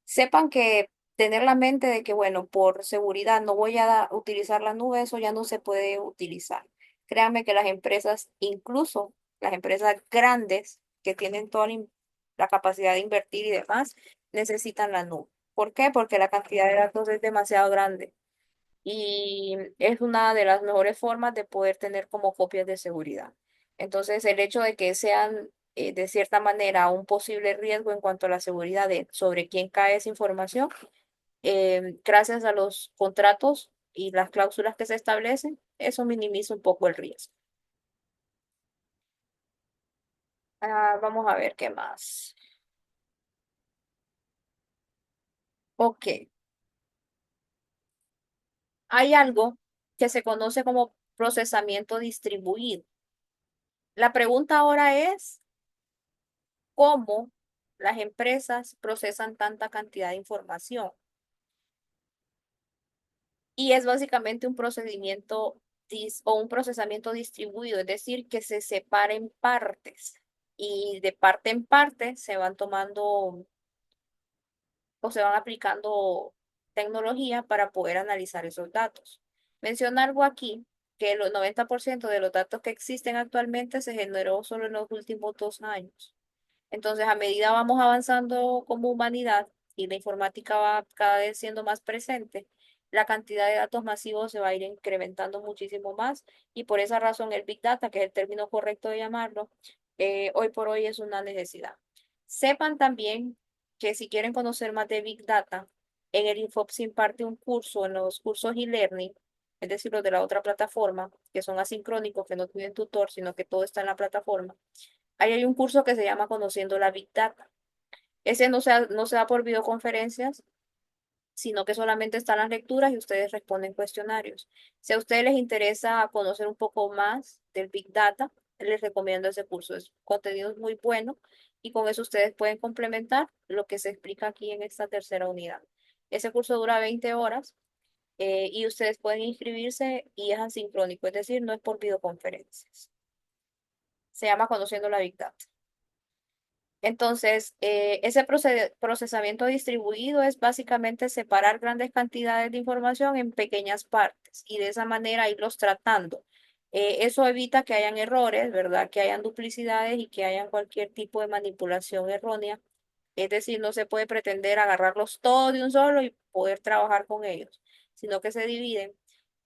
Sepan que tener la mente de que, bueno, por seguridad no voy a utilizar la nube, eso ya no se puede utilizar. Créanme que las empresas, incluso las empresas grandes que tienen toda la capacidad de invertir y demás, necesitan la nube. ¿Por qué? Porque la cantidad de datos es demasiado grande y es una de las mejores formas de poder tener como copias de seguridad. Entonces, el hecho de que sean de cierta manera un posible riesgo en cuanto a la seguridad de sobre quién cae esa información, gracias a los contratos y las cláusulas que se establecen, eso minimiza un poco el riesgo. Vamos a ver qué más. Ok, hay algo que se conoce como procesamiento distribuido. La pregunta ahora es, ¿cómo las empresas procesan tanta cantidad de información? Y es básicamente un procedimiento o un procesamiento distribuido, es decir, que se separa en partes y de parte en parte se van tomando o se van aplicando tecnología para poder analizar esos datos. Menciona algo aquí, que el 90% de los datos que existen actualmente se generó solo en los últimos 2 años. Entonces, a medida vamos avanzando como humanidad y la informática va cada vez siendo más presente, la cantidad de datos masivos se va a ir incrementando muchísimo más y por esa razón el Big Data, que es el término correcto de llamarlo, hoy por hoy es una necesidad. Sepan también que si quieren conocer más de Big Data, en el Infop se imparte un curso en los cursos e-learning, es decir, los de la otra plataforma, que son asincrónicos, que no tienen tutor, sino que todo está en la plataforma. Ahí hay un curso que se llama Conociendo la Big Data. Ese no se da por videoconferencias, sino que solamente están las lecturas y ustedes responden cuestionarios. Si a ustedes les interesa conocer un poco más del Big Data, les recomiendo ese curso. Es contenido muy bueno y con eso ustedes pueden complementar lo que se explica aquí en esta tercera unidad. Ese curso dura 20 horas y ustedes pueden inscribirse y es asincrónico, es decir, no es por videoconferencias. Se llama Conociendo la Big Data. Entonces, ese procesamiento distribuido es básicamente separar grandes cantidades de información en pequeñas partes y de esa manera irlos tratando. Eso evita que hayan errores, ¿verdad? Que hayan duplicidades y que hayan cualquier tipo de manipulación errónea. Es decir, no se puede pretender agarrarlos todos de un solo y poder trabajar con ellos, sino que se dividen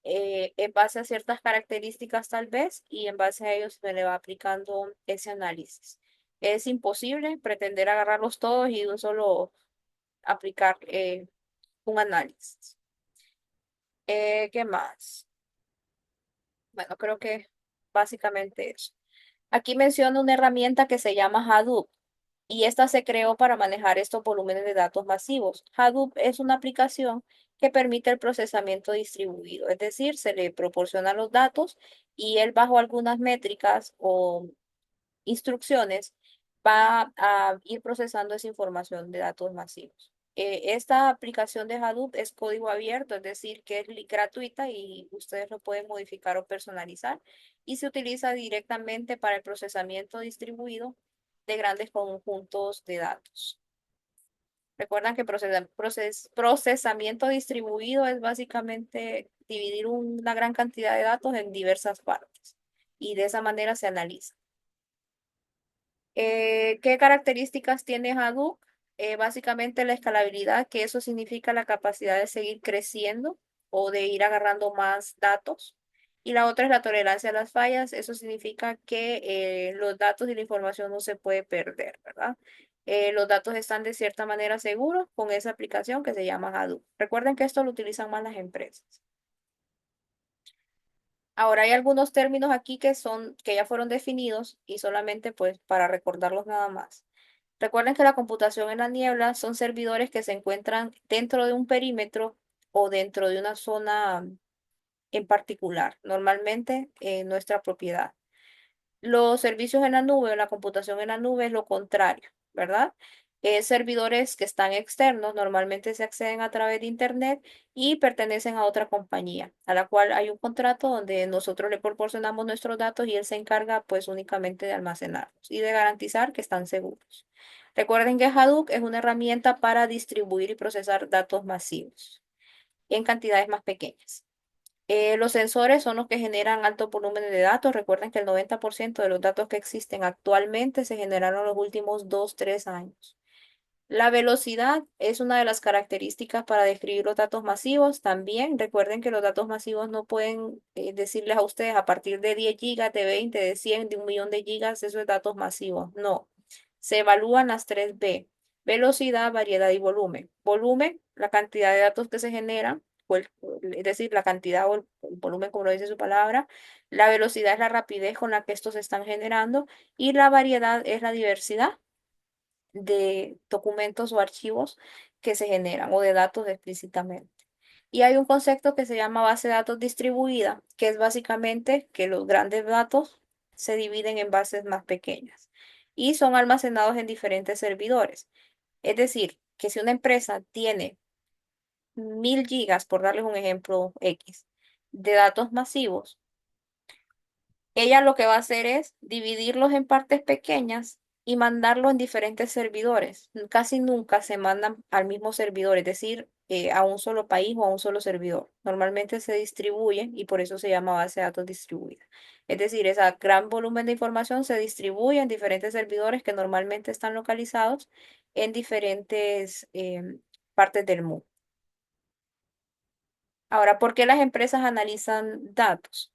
en base a ciertas características tal vez y en base a ellos se le va aplicando ese análisis. Es imposible pretender agarrarlos todos y de un solo aplicar un análisis. ¿Qué más? Bueno, creo que básicamente eso. Aquí menciona una herramienta que se llama Hadoop y esta se creó para manejar estos volúmenes de datos masivos. Hadoop es una aplicación que permite el procesamiento distribuido, es decir, se le proporciona los datos y él bajo algunas métricas o instrucciones va a ir procesando esa información de datos masivos. Esta aplicación de Hadoop es código abierto, es decir, que es gratuita y ustedes lo pueden modificar o personalizar y se utiliza directamente para el procesamiento distribuido de grandes conjuntos de datos. Recuerdan que procesamiento distribuido es básicamente dividir una gran cantidad de datos en diversas partes y de esa manera se analiza. ¿Qué características tiene Hadoop? Básicamente la escalabilidad, que eso significa la capacidad de seguir creciendo o de ir agarrando más datos. Y la otra es la tolerancia a las fallas. Eso significa que los datos y la información no se puede perder, ¿verdad? Los datos están de cierta manera seguros con esa aplicación que se llama Hadoop. Recuerden que esto lo utilizan más las empresas. Ahora hay algunos términos aquí que ya fueron definidos y solamente pues para recordarlos nada más. Recuerden que la computación en la niebla son servidores que se encuentran dentro de un perímetro o dentro de una zona en particular, normalmente en nuestra propiedad. Los servicios en la nube o la computación en la nube es lo contrario, ¿verdad? Servidores que están externos, normalmente se acceden a través de Internet y pertenecen a otra compañía, a la cual hay un contrato donde nosotros le proporcionamos nuestros datos y él se encarga pues únicamente de almacenarlos y de garantizar que están seguros. Recuerden que Hadoop es una herramienta para distribuir y procesar datos masivos en cantidades más pequeñas. Los sensores son los que generan alto volumen de datos. Recuerden que el 90% de los datos que existen actualmente se generaron en los últimos 2, 3 años. La velocidad es una de las características para describir los datos masivos. También recuerden que los datos masivos no pueden decirles a ustedes a partir de 10 gigas, de 20, de 100, de 1 millón de gigas, eso es datos masivos. No, se evalúan las 3 B: velocidad, variedad y volumen. Volumen, la cantidad de datos que se generan, es decir, la cantidad o el volumen, como lo dice su palabra. La velocidad es la rapidez con la que estos se están generando y la variedad es la diversidad de documentos o archivos que se generan o de datos explícitamente. Y hay un concepto que se llama base de datos distribuida, que es básicamente que los grandes datos se dividen en bases más pequeñas y son almacenados en diferentes servidores. Es decir, que si una empresa tiene 1000 gigas, por darles un ejemplo X, de datos masivos, ella lo que va a hacer es dividirlos en partes pequeñas y mandarlos en diferentes servidores. Casi nunca se mandan al mismo servidor, es decir, a un solo país o a un solo servidor. Normalmente se distribuyen y por eso se llama base de datos distribuida. Es decir, ese gran volumen de información se distribuye en diferentes servidores que normalmente están localizados en diferentes partes del mundo. Ahora, ¿por qué las empresas analizan datos?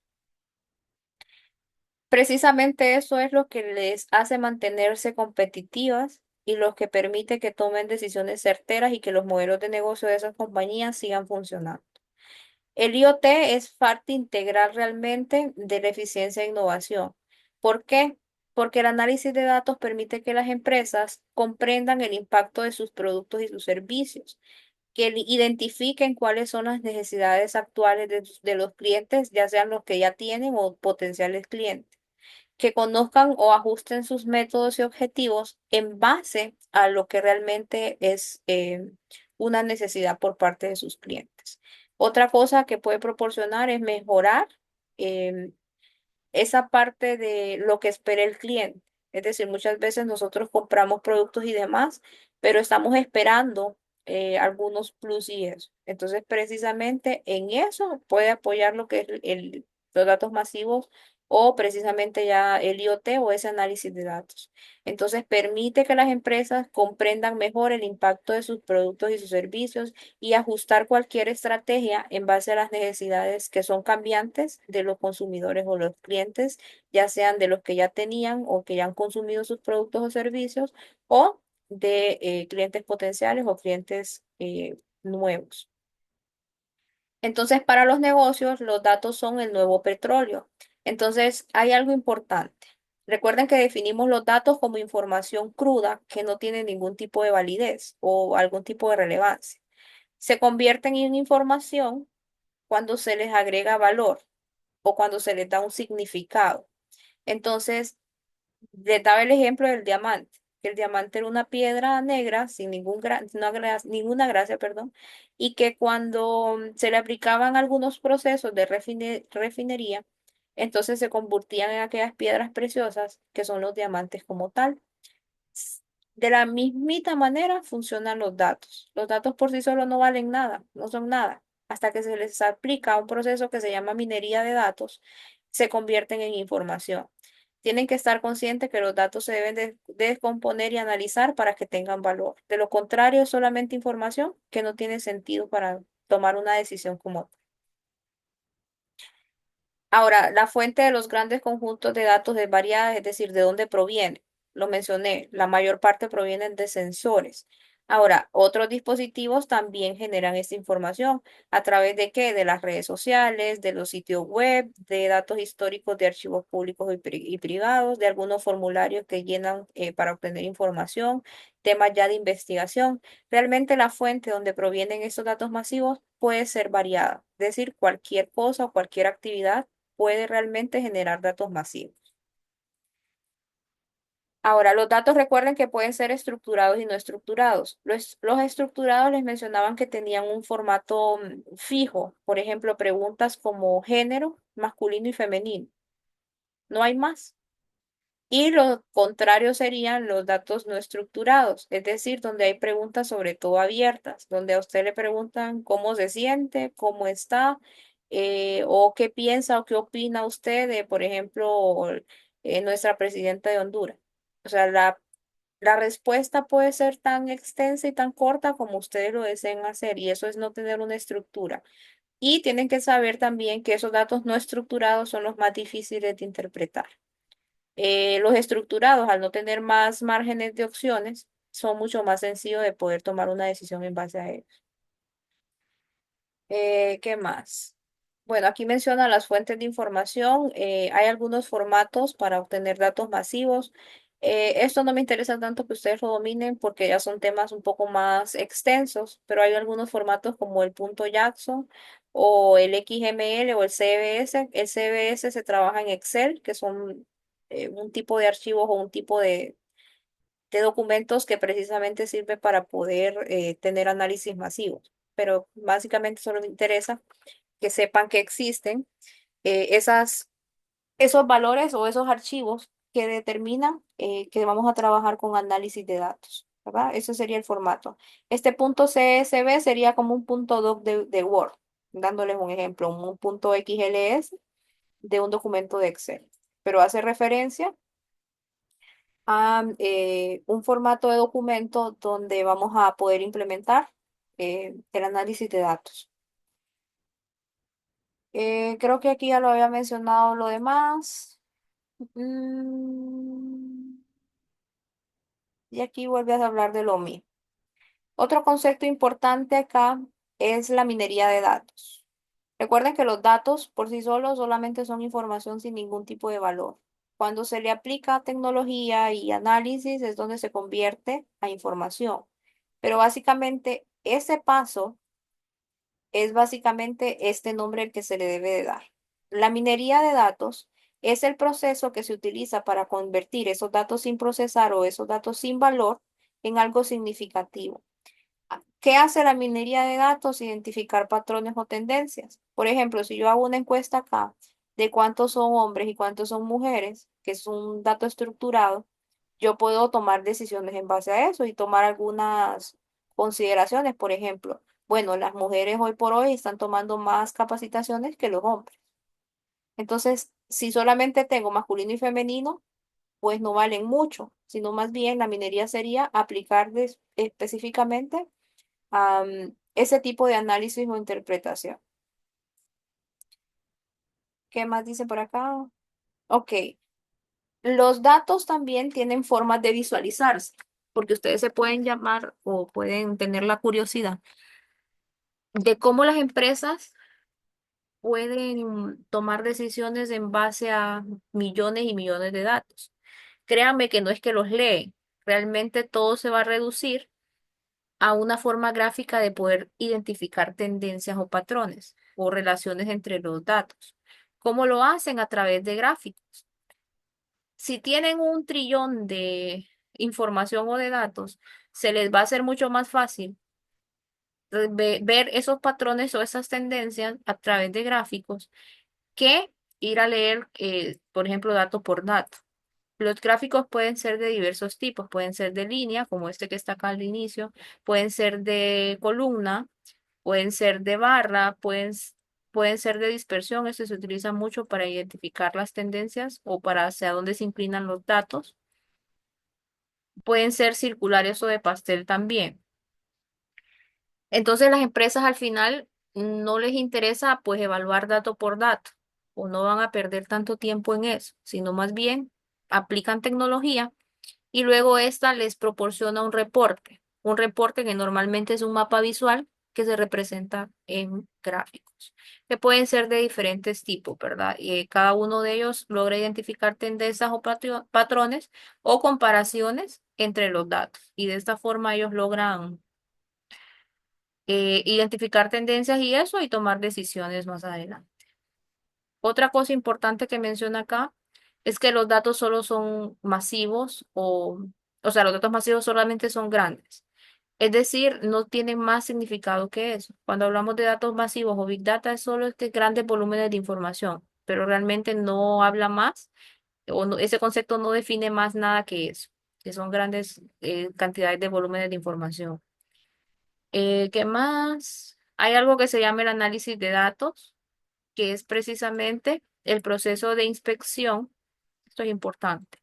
Precisamente eso es lo que les hace mantenerse competitivas y lo que permite que tomen decisiones certeras y que los modelos de negocio de esas compañías sigan funcionando. El IoT es parte integral realmente de la eficiencia e innovación. ¿Por qué? Porque el análisis de datos permite que las empresas comprendan el impacto de sus productos y sus servicios, que identifiquen cuáles son las necesidades actuales de los clientes, ya sean los que ya tienen o potenciales clientes, que conozcan o ajusten sus métodos y objetivos en base a lo que realmente es una necesidad por parte de sus clientes. Otra cosa que puede proporcionar es mejorar em, esa parte de lo que espera el cliente. Es decir, muchas veces nosotros compramos productos y demás, pero estamos esperando algunos plus y eso. Entonces, precisamente en eso puede apoyar lo que es los datos masivos o precisamente ya el IoT o ese análisis de datos. Entonces, permite que las empresas comprendan mejor el impacto de sus productos y sus servicios y ajustar cualquier estrategia en base a las necesidades que son cambiantes de los consumidores o los clientes, ya sean de los que ya tenían o que ya han consumido sus productos o servicios o de clientes potenciales o clientes nuevos. Entonces, para los negocios, los datos son el nuevo petróleo. Entonces, hay algo importante. Recuerden que definimos los datos como información cruda que no tiene ningún tipo de validez o algún tipo de relevancia. Se convierten en información cuando se les agrega valor o cuando se les da un significado. Entonces, les daba el ejemplo del diamante, que el diamante era una piedra negra sin ninguna gracia, perdón, y que cuando se le aplicaban algunos procesos de refinería, entonces se convertían en aquellas piedras preciosas que son los diamantes como tal. De la mismita manera funcionan los datos. Los datos por sí solos no valen nada, no son nada. Hasta que se les aplica un proceso que se llama minería de datos, se convierten en información. Tienen que estar conscientes que los datos se deben de descomponer y analizar para que tengan valor. De lo contrario, es solamente información que no tiene sentido para tomar una decisión como tal. Ahora, la fuente de los grandes conjuntos de datos es variada, es decir, ¿de dónde proviene? Lo mencioné, la mayor parte provienen de sensores. Ahora, otros dispositivos también generan esta información. ¿A través de qué? De las redes sociales, de los sitios web, de datos históricos de archivos públicos y privados, de algunos formularios que llenan para obtener información, temas ya de investigación. Realmente la fuente donde provienen estos datos masivos puede ser variada, es decir, cualquier cosa o cualquier actividad puede realmente generar datos masivos. Ahora, los datos recuerden que pueden ser estructurados y no estructurados. Los estructurados les mencionaban que tenían un formato fijo, por ejemplo, preguntas como género, masculino y femenino. No hay más. Y lo contrario serían los datos no estructurados, es decir, donde hay preguntas sobre todo abiertas, donde a usted le preguntan cómo se siente, cómo está, o qué piensa o qué opina usted de, por ejemplo, nuestra presidenta de Honduras. O sea, La respuesta puede ser tan extensa y tan corta como ustedes lo deseen hacer, y eso es no tener una estructura. Y tienen que saber también que esos datos no estructurados son los más difíciles de interpretar. Los estructurados, al no tener más márgenes de opciones, son mucho más sencillos de poder tomar una decisión en base a ellos. ¿Qué más? Bueno, aquí menciona las fuentes de información. Hay algunos formatos para obtener datos masivos. Esto no me interesa tanto que ustedes lo dominen porque ya son temas un poco más extensos, pero hay algunos formatos como el punto Jackson o el XML o el CSV. El CSV se trabaja en Excel, que son un tipo de archivos o un tipo de documentos que precisamente sirve para poder tener análisis masivos. Pero básicamente solo me interesa que sepan que existen esos valores o esos archivos que determinan que vamos a trabajar con análisis de datos, ¿verdad? Ese sería el formato. Este punto CSV sería como un punto doc de Word, dándoles un ejemplo, un punto XLS de un documento de Excel, pero hace referencia a un formato de documento donde vamos a poder implementar el análisis de datos. Creo que aquí ya lo había mencionado lo demás. Mm, y aquí vuelves a hablar de lo mismo. Otro concepto importante acá es la minería de datos. Recuerden que los datos por sí solos solamente son información sin ningún tipo de valor. Cuando se le aplica tecnología y análisis es donde se convierte a información. Pero básicamente ese paso es básicamente este nombre el que se le debe de dar. La minería de datos es el proceso que se utiliza para convertir esos datos sin procesar o esos datos sin valor en algo significativo. ¿Qué hace la minería de datos? Identificar patrones o tendencias. Por ejemplo, si yo hago una encuesta acá de cuántos son hombres y cuántos son mujeres, que es un dato estructurado, yo puedo tomar decisiones en base a eso y tomar algunas consideraciones. Por ejemplo, bueno, las mujeres hoy por hoy están tomando más capacitaciones que los hombres. Entonces, si solamente tengo masculino y femenino, pues no valen mucho, sino más bien la minería sería aplicar específicamente ese tipo de análisis o interpretación. ¿Qué más dice por acá? Ok, los datos también tienen formas de visualizarse, porque ustedes se pueden llamar o pueden tener la curiosidad de cómo las empresas pueden tomar decisiones en base a millones y millones de datos. Créanme que no es que los leen, realmente todo se va a reducir a una forma gráfica de poder identificar tendencias o patrones o relaciones entre los datos. ¿Cómo lo hacen? A través de gráficos. Si tienen un trillón de información o de datos, se les va a hacer mucho más fácil ver esos patrones o esas tendencias a través de gráficos que ir a leer, por ejemplo, dato por dato. Los gráficos pueden ser de diversos tipos, pueden ser de línea, como este que está acá al inicio, pueden ser de columna, pueden ser de barra, pueden ser de dispersión. Esto se utiliza mucho para identificar las tendencias o para hacia dónde se inclinan los datos. Pueden ser circulares o de pastel también. Entonces las empresas al final no les interesa pues evaluar dato por dato o no van a perder tanto tiempo en eso, sino más bien aplican tecnología y luego esta les proporciona un reporte que normalmente es un mapa visual que se representa en gráficos, que pueden ser de diferentes tipos, ¿verdad? Y cada uno de ellos logra identificar tendencias o patrones o comparaciones entre los datos y de esta forma ellos logran identificar tendencias y eso y tomar decisiones más adelante. Otra cosa importante que menciona acá es que los datos solo son masivos o sea, los datos masivos solamente son grandes. Es decir, no tienen más significado que eso. Cuando hablamos de datos masivos o Big Data, es solo este grandes volúmenes de información, pero realmente no habla más ese concepto no define más nada que eso, que son grandes cantidades de volúmenes de información. ¿Qué más? Hay algo que se llama el análisis de datos, que es precisamente el proceso de inspección. Esto es importante.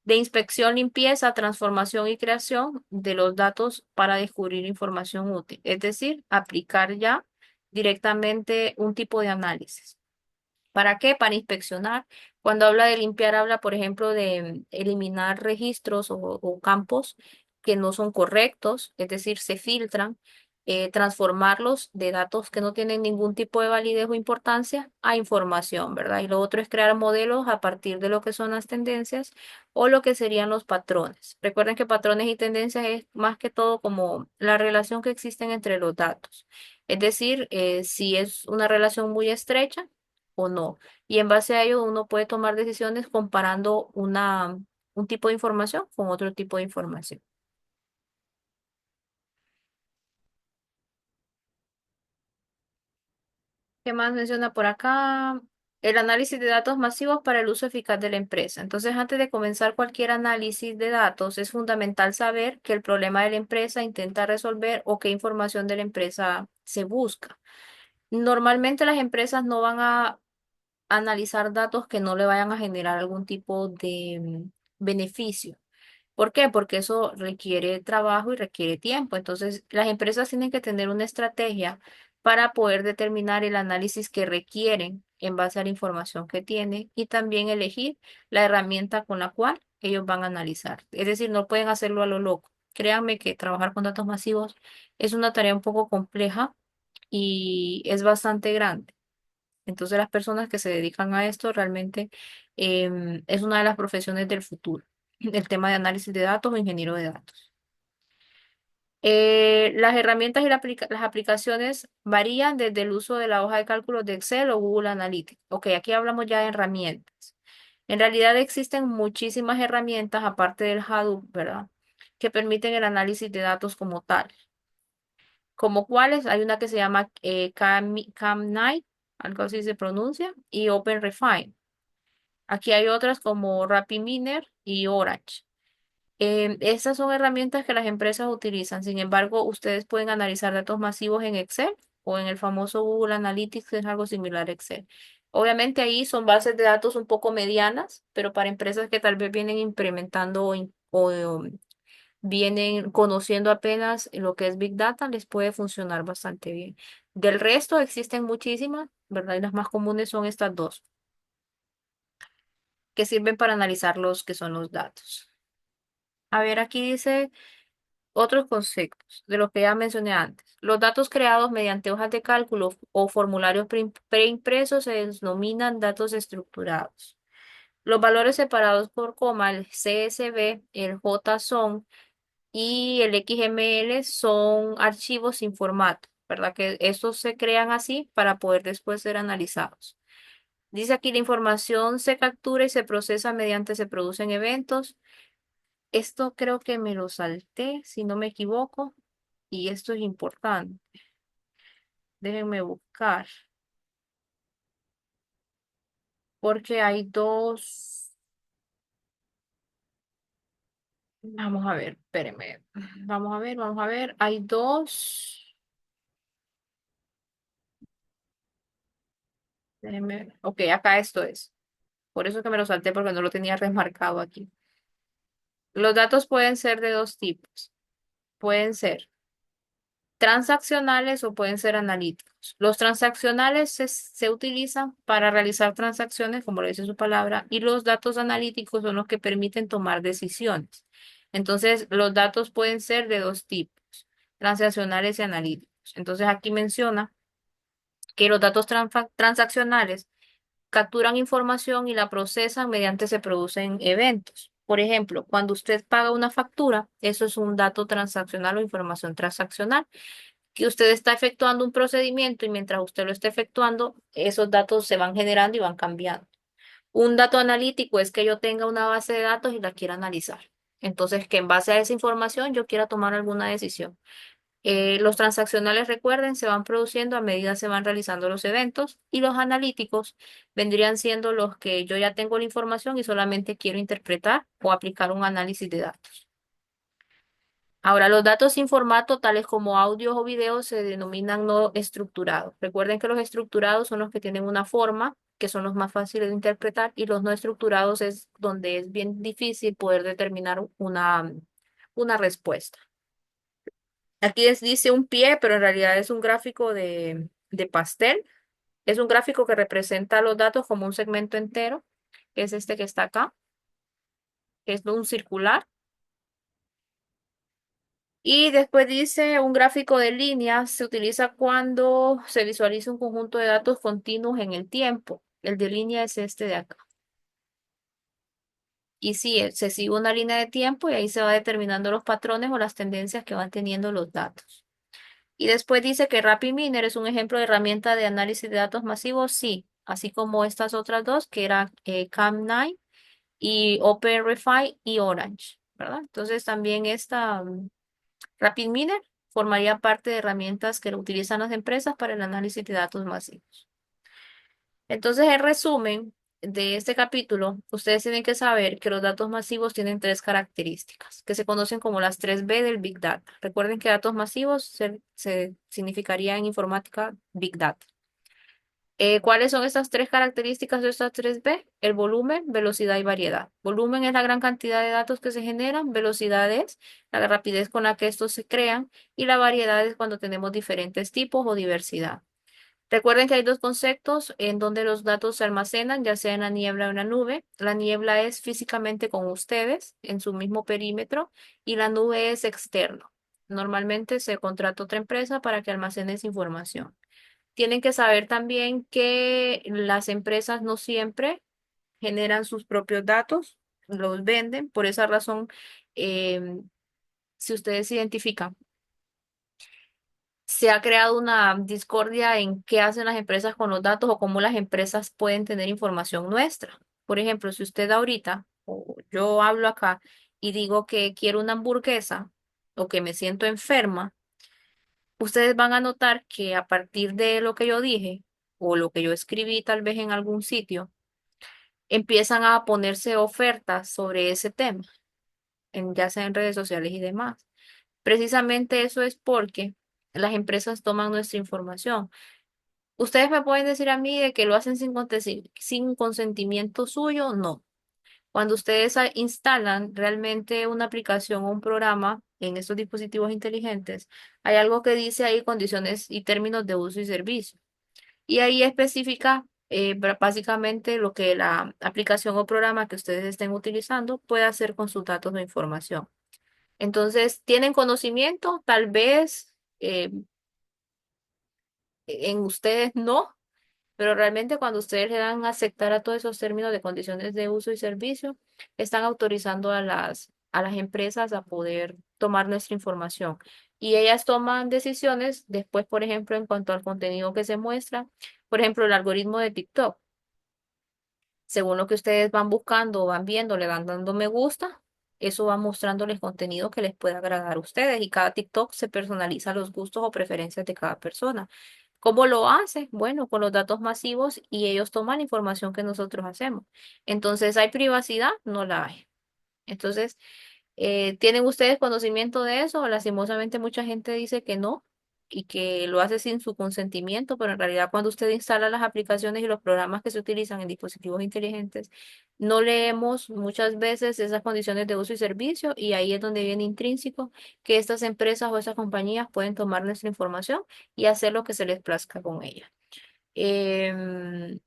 de inspección, limpieza, transformación y creación de los datos para descubrir información útil. Es decir, aplicar ya directamente un tipo de análisis. ¿Para qué? Para inspeccionar. Cuando habla de limpiar, habla, por ejemplo, de eliminar registros o campos que no son correctos, es decir, se filtran, transformarlos de datos que no tienen ningún tipo de validez o importancia a información, ¿verdad? Y lo otro es crear modelos a partir de lo que son las tendencias o lo que serían los patrones. Recuerden que patrones y tendencias es más que todo como la relación que existen entre los datos. Es decir, si es una relación muy estrecha, o no. Y en base a ello uno puede tomar decisiones comparando un tipo de información con otro tipo de información. ¿Qué más menciona por acá? El análisis de datos masivos para el uso eficaz de la empresa. Entonces, antes de comenzar cualquier análisis de datos, es fundamental saber qué el problema de la empresa intenta resolver o qué información de la empresa se busca. Normalmente las empresas no van a analizar datos que no le vayan a generar algún tipo de beneficio. ¿Por qué? Porque eso requiere trabajo y requiere tiempo. Entonces, las empresas tienen que tener una estrategia para poder determinar el análisis que requieren en base a la información que tienen y también elegir la herramienta con la cual ellos van a analizar. Es decir, no pueden hacerlo a lo loco. Créanme que trabajar con datos masivos es una tarea un poco compleja y es bastante grande. Entonces, las personas que se dedican a esto realmente es una de las profesiones del futuro, el tema de análisis de datos o ingeniero de datos. Las herramientas y las aplicaciones varían desde el uso de la hoja de cálculos de Excel o Google Analytics. Ok, aquí hablamos ya de herramientas. En realidad existen muchísimas herramientas, aparte del Hadoop, ¿verdad? Que permiten el análisis de datos como tal. Como cuáles, hay una que se llama Camnite, algo así se pronuncia, y OpenRefine. Aquí hay otras como RapidMiner y Orange. Estas son herramientas que las empresas utilizan. Sin embargo, ustedes pueden analizar datos masivos en Excel o en el famoso Google Analytics, que es algo similar a Excel. Obviamente ahí son bases de datos un poco medianas, pero para empresas que tal vez vienen implementando o vienen conociendo apenas lo que es Big Data, les puede funcionar bastante bien. Del resto existen muchísimas, ¿verdad? Y las más comunes son estas dos, que sirven para analizar los que son los datos. A ver, aquí dice otros conceptos de los que ya mencioné antes. Los datos creados mediante hojas de cálculo o formularios preimpresos se denominan datos estructurados. Los valores separados por coma, el CSV, el JSON y el XML son archivos sin formato, ¿verdad? Que estos se crean así para poder después ser analizados. Dice aquí la información se captura y se procesa mediante se producen eventos. Esto creo que me lo salté, si no me equivoco, y esto es importante. Déjenme buscar, porque hay dos. Vamos a ver, espérenme. Vamos a ver. Hay dos. Déjenme. Ok, acá esto es. Por eso que me lo salté porque no lo tenía remarcado aquí. Los datos pueden ser de dos tipos. Pueden ser transaccionales o pueden ser analíticos. Los transaccionales se utilizan para realizar transacciones, como lo dice su palabra, y los datos analíticos son los que permiten tomar decisiones. Entonces, los datos pueden ser de dos tipos, transaccionales y analíticos. Entonces, aquí menciona que los datos transaccionales capturan información y la procesan mediante se producen eventos. Por ejemplo, cuando usted paga una factura, eso es un dato transaccional o información transaccional, que usted está efectuando un procedimiento y mientras usted lo está efectuando, esos datos se van generando y van cambiando. Un dato analítico es que yo tenga una base de datos y la quiera analizar. Entonces, que en base a esa información yo quiera tomar alguna decisión. Los transaccionales, recuerden, se van produciendo a medida se van realizando los eventos y los analíticos vendrían siendo los que yo ya tengo la información y solamente quiero interpretar o aplicar un análisis de datos. Ahora, los datos sin formato, tales como audios o videos, se denominan no estructurados. Recuerden que los estructurados son los que tienen una forma que son los más fáciles de interpretar, y los no estructurados es donde es bien difícil poder determinar una respuesta. Aquí dice un pie, pero en realidad es un gráfico de pastel. Es un gráfico que representa los datos como un segmento entero, que es este que está acá, que es un circular. Y después dice un gráfico de líneas se utiliza cuando se visualiza un conjunto de datos continuos en el tiempo. El de línea es este de acá. Y sí, se sigue una línea de tiempo y ahí se va determinando los patrones o las tendencias que van teniendo los datos. Y después dice que RapidMiner es un ejemplo de herramienta de análisis de datos masivos, sí, así como estas otras dos, que eran Cam9 y OpenRefine y Orange, ¿verdad? Entonces también esta RapidMiner formaría parte de herramientas que utilizan las empresas para el análisis de datos masivos. Entonces, en resumen de este capítulo, ustedes tienen que saber que los datos masivos tienen tres características, que se conocen como las tres B del Big Data. Recuerden que datos masivos se significaría en informática Big Data. ¿Cuáles son estas tres características de estas tres B? El volumen, velocidad y variedad. Volumen es la gran cantidad de datos que se generan, velocidad es la rapidez con la que estos se crean y la variedad es cuando tenemos diferentes tipos o diversidad. Recuerden que hay dos conceptos en donde los datos se almacenan, ya sea en la niebla o en la nube. La niebla es físicamente con ustedes en su mismo perímetro y la nube es externo. Normalmente se contrata otra empresa para que almacene esa información. Tienen que saber también que las empresas no siempre generan sus propios datos, los venden. Por esa razón, si ustedes identifican, se ha creado una discordia en qué hacen las empresas con los datos o cómo las empresas pueden tener información nuestra. Por ejemplo, si usted ahorita o yo hablo acá y digo que quiero una hamburguesa o que me siento enferma, ustedes van a notar que a partir de lo que yo dije o lo que yo escribí tal vez en algún sitio, empiezan a ponerse ofertas sobre ese tema, ya sea en redes sociales y demás. Precisamente eso es porque las empresas toman nuestra información. Ustedes me pueden decir a mí de que lo hacen sin consentimiento suyo, no. Cuando ustedes instalan realmente una aplicación o un programa en estos dispositivos inteligentes, hay algo que dice ahí condiciones y términos de uso y servicio. Y ahí especifica básicamente lo que la aplicación o programa que ustedes estén utilizando puede hacer con sus datos o información. Entonces, ¿tienen conocimiento? Tal vez en ustedes no. Pero realmente cuando ustedes le dan a aceptar a todos esos términos de condiciones de uso y servicio, están autorizando a las empresas a poder tomar nuestra información. Y ellas toman decisiones después, por ejemplo, en cuanto al contenido que se muestra. Por ejemplo, el algoritmo de TikTok. Según lo que ustedes van buscando o van viendo, le van dando me gusta, eso va mostrándoles contenido que les pueda agradar a ustedes. Y cada TikTok se personaliza los gustos o preferencias de cada persona. ¿Cómo lo hace? Bueno, con los datos masivos y ellos toman la información que nosotros hacemos. Entonces, ¿hay privacidad? No la hay. Entonces, ¿tienen ustedes conocimiento de eso? Lastimosamente mucha gente dice que no y que lo hace sin su consentimiento, pero en realidad cuando usted instala las aplicaciones y los programas que se utilizan en dispositivos inteligentes, no leemos muchas veces esas condiciones de uso y servicio y ahí es donde viene intrínseco que estas empresas o esas compañías pueden tomar nuestra información y hacer lo que se les plazca con ella. Em,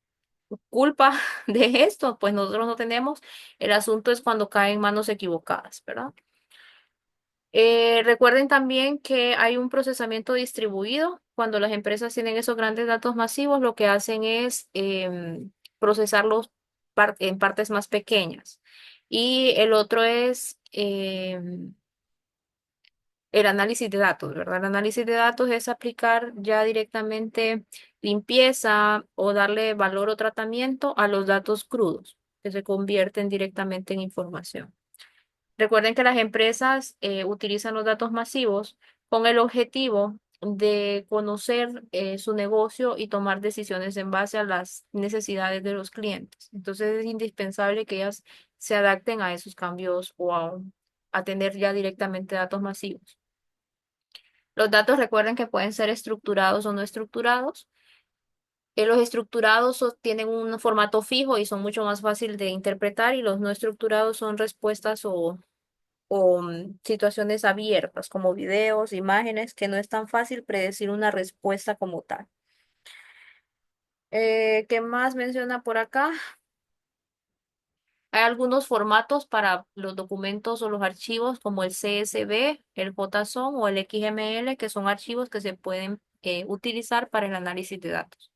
Culpa de esto, pues nosotros no tenemos. El asunto es cuando cae en manos equivocadas, ¿verdad? Recuerden también que hay un procesamiento distribuido. Cuando las empresas tienen esos grandes datos masivos, lo que hacen es procesarlos en partes más pequeñas. Y el otro es el análisis de datos, ¿verdad? El análisis de datos es aplicar ya directamente limpieza o darle valor o tratamiento a los datos crudos, que se convierten directamente en información. Recuerden que las empresas utilizan los datos masivos con el objetivo de conocer su negocio y tomar decisiones en base a las necesidades de los clientes. Entonces es indispensable que ellas se adapten a esos cambios o a tener ya directamente datos masivos. Los datos recuerden que pueden ser estructurados o no estructurados. Los estructurados tienen un formato fijo y son mucho más fácil de interpretar y los no estructurados son respuestas o situaciones abiertas como videos, imágenes, que no es tan fácil predecir una respuesta como tal. ¿Qué más menciona por acá? Hay algunos formatos para los documentos o los archivos como el CSV, el JSON o el XML, que son archivos que se pueden utilizar para el análisis de datos.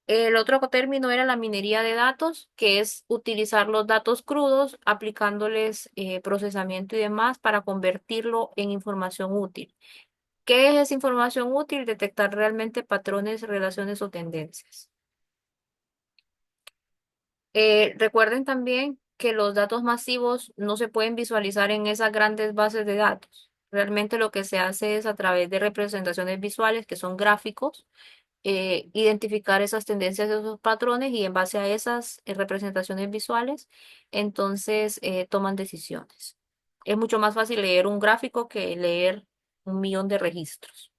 El otro término era la minería de datos, que es utilizar los datos crudos, aplicándoles procesamiento y demás para convertirlo en información útil. ¿Qué es esa información útil? Detectar realmente patrones, relaciones o tendencias. Recuerden también que los datos masivos no se pueden visualizar en esas grandes bases de datos. Realmente lo que se hace es a través de representaciones visuales, que son gráficos, identificar esas tendencias, esos patrones y en base a esas representaciones visuales, entonces toman decisiones. Es mucho más fácil leer un gráfico que leer 1 millón de registros.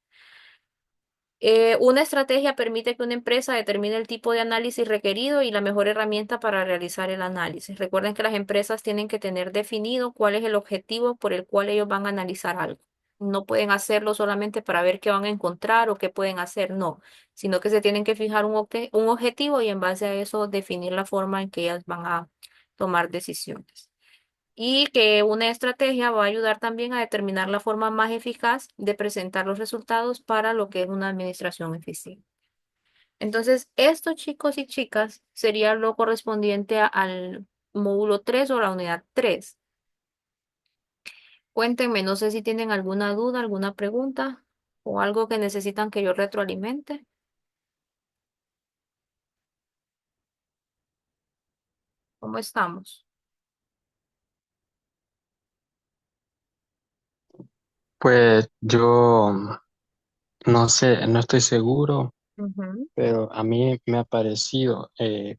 Una estrategia permite que una empresa determine el tipo de análisis requerido y la mejor herramienta para realizar el análisis. Recuerden que las empresas tienen que tener definido cuál es el objetivo por el cual ellos van a analizar algo. No pueden hacerlo solamente para ver qué van a encontrar o qué pueden hacer, no, sino que se tienen que fijar un objetivo y en base a eso definir la forma en que ellas van a tomar decisiones y que una estrategia va a ayudar también a determinar la forma más eficaz de presentar los resultados para lo que es una administración eficiente. Entonces, esto, chicos y chicas, sería lo correspondiente al módulo 3 o la unidad 3. Cuéntenme, no sé si tienen alguna duda, alguna pregunta o algo que necesitan que yo retroalimente. ¿Cómo estamos? Pues yo no sé, no estoy seguro, Ujú, pero a mí me ha parecido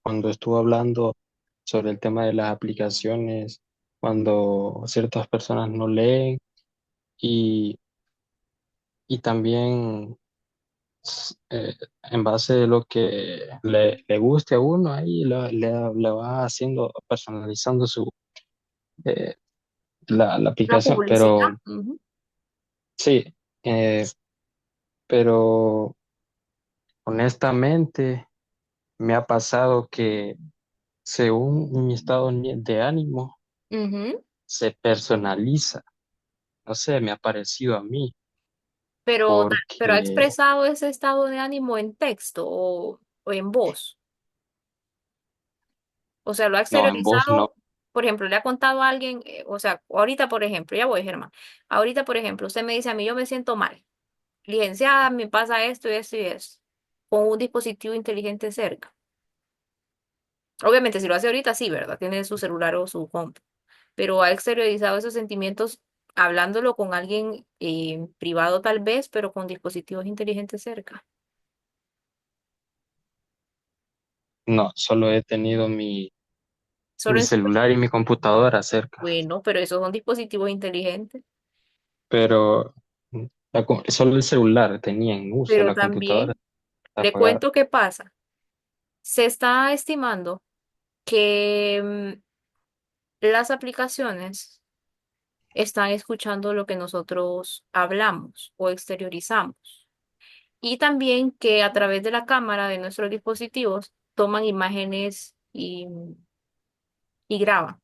cuando estuvo hablando sobre el tema de las aplicaciones, cuando ciertas personas no leen y, y también en base de lo que le guste a uno, ahí le va haciendo, personalizando eh, la la aplicación, publicidad. pero Ujú, sí, eh, pero honestamente me ha pasado que según mi estado de ánimo, ujú. se personaliza. No sé, me ha parecido a mí, Pero ha porque expresado ese estado de ánimo en texto o en voz. O sea, lo ha no, en voz no. exteriorizado, por ejemplo, le ha contado a alguien, o sea, ahorita, por ejemplo, ya voy, Germán. Ahorita, por ejemplo, usted me dice a mí, yo me siento mal. Licenciada, me pasa esto y esto y esto. Con un dispositivo inteligente cerca. Obviamente, si lo hace ahorita, sí, ¿verdad? Tiene su celular o su compu. Pero ha exteriorizado esos sentimientos hablándolo con alguien privado tal vez, pero con dispositivos inteligentes cerca. No, solo he tenido Solo mi en su... celular y mi computadora cerca, Bueno, pero esos son dispositivos inteligentes. pero solo el celular tenía en uso, Pero la computadora también, está le apagada. cuento qué pasa. Se está estimando que las aplicaciones están escuchando lo que nosotros hablamos o exteriorizamos. Y también que a través de la cámara de nuestros dispositivos toman imágenes y graban.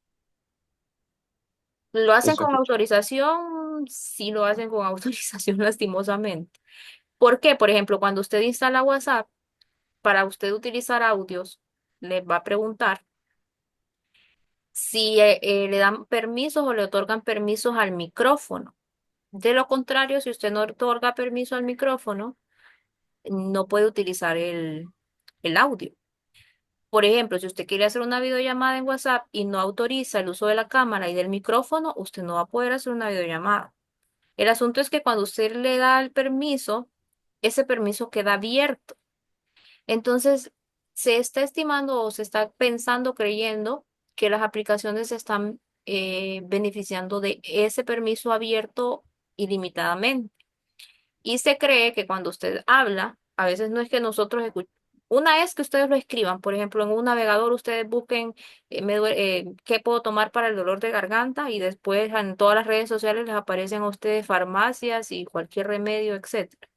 ¿Lo hacen Eso con escuché. autorización? Sí, lo hacen con autorización lastimosamente. ¿Por qué? Por ejemplo, cuando usted instala WhatsApp, para usted utilizar audios, le va a preguntar si le dan permisos o le otorgan permisos al micrófono. De lo contrario, si usted no otorga permiso al micrófono, no puede utilizar el audio. Por ejemplo, si usted quiere hacer una videollamada en WhatsApp y no autoriza el uso de la cámara y del micrófono, usted no va a poder hacer una videollamada. El asunto es que cuando usted le da el permiso, ese permiso queda abierto. Entonces, se está estimando o se está pensando, creyendo que las aplicaciones se están beneficiando de ese permiso abierto ilimitadamente. Y se cree que cuando usted habla A veces no es que nosotros una es que ustedes lo escriban, por ejemplo, en un navegador ustedes busquen qué puedo tomar para el dolor de garganta y después en todas las redes sociales les aparecen a ustedes farmacias y cualquier remedio, etcétera.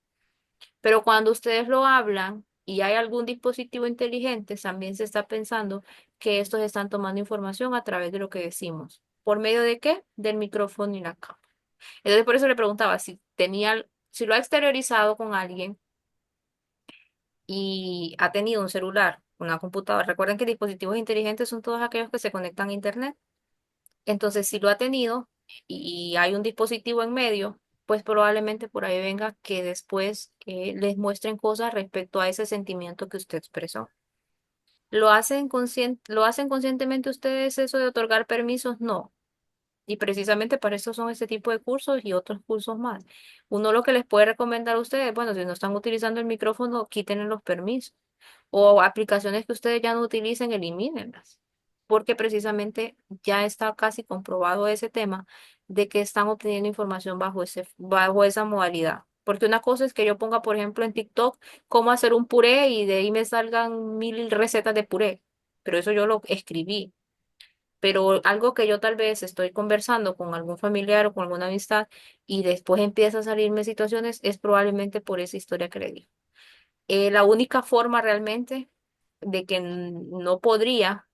Pero cuando ustedes lo hablan y hay algún dispositivo inteligente, también se está pensando que estos están tomando información a través de lo que decimos. ¿Por medio de qué? Del micrófono y la cámara. Entonces, por eso le preguntaba si lo ha exteriorizado con alguien y ha tenido un celular, una computadora. Recuerden que dispositivos inteligentes son todos aquellos que se conectan a Internet. Entonces, si lo ha tenido y hay un dispositivo en medio, pues probablemente por ahí venga que después les muestren cosas respecto a ese sentimiento que usted expresó. ¿Lo hacen conscientemente ustedes eso de otorgar permisos? No. Y precisamente para eso son este tipo de cursos y otros cursos más. Uno lo que les puede recomendar a ustedes, bueno, si no están utilizando el micrófono, quítenle los permisos. O aplicaciones que ustedes ya no utilicen, elimínenlas. Porque precisamente ya está casi comprobado ese tema de que están obteniendo información bajo esa modalidad. Porque una cosa es que yo ponga, por ejemplo, en TikTok cómo hacer un puré y de ahí me salgan 1000 recetas de puré. Pero eso yo lo escribí. Pero algo que yo tal vez estoy conversando con algún familiar o con alguna amistad y después empieza a salirme situaciones, es probablemente por esa historia que le digo. La única forma realmente de que no podría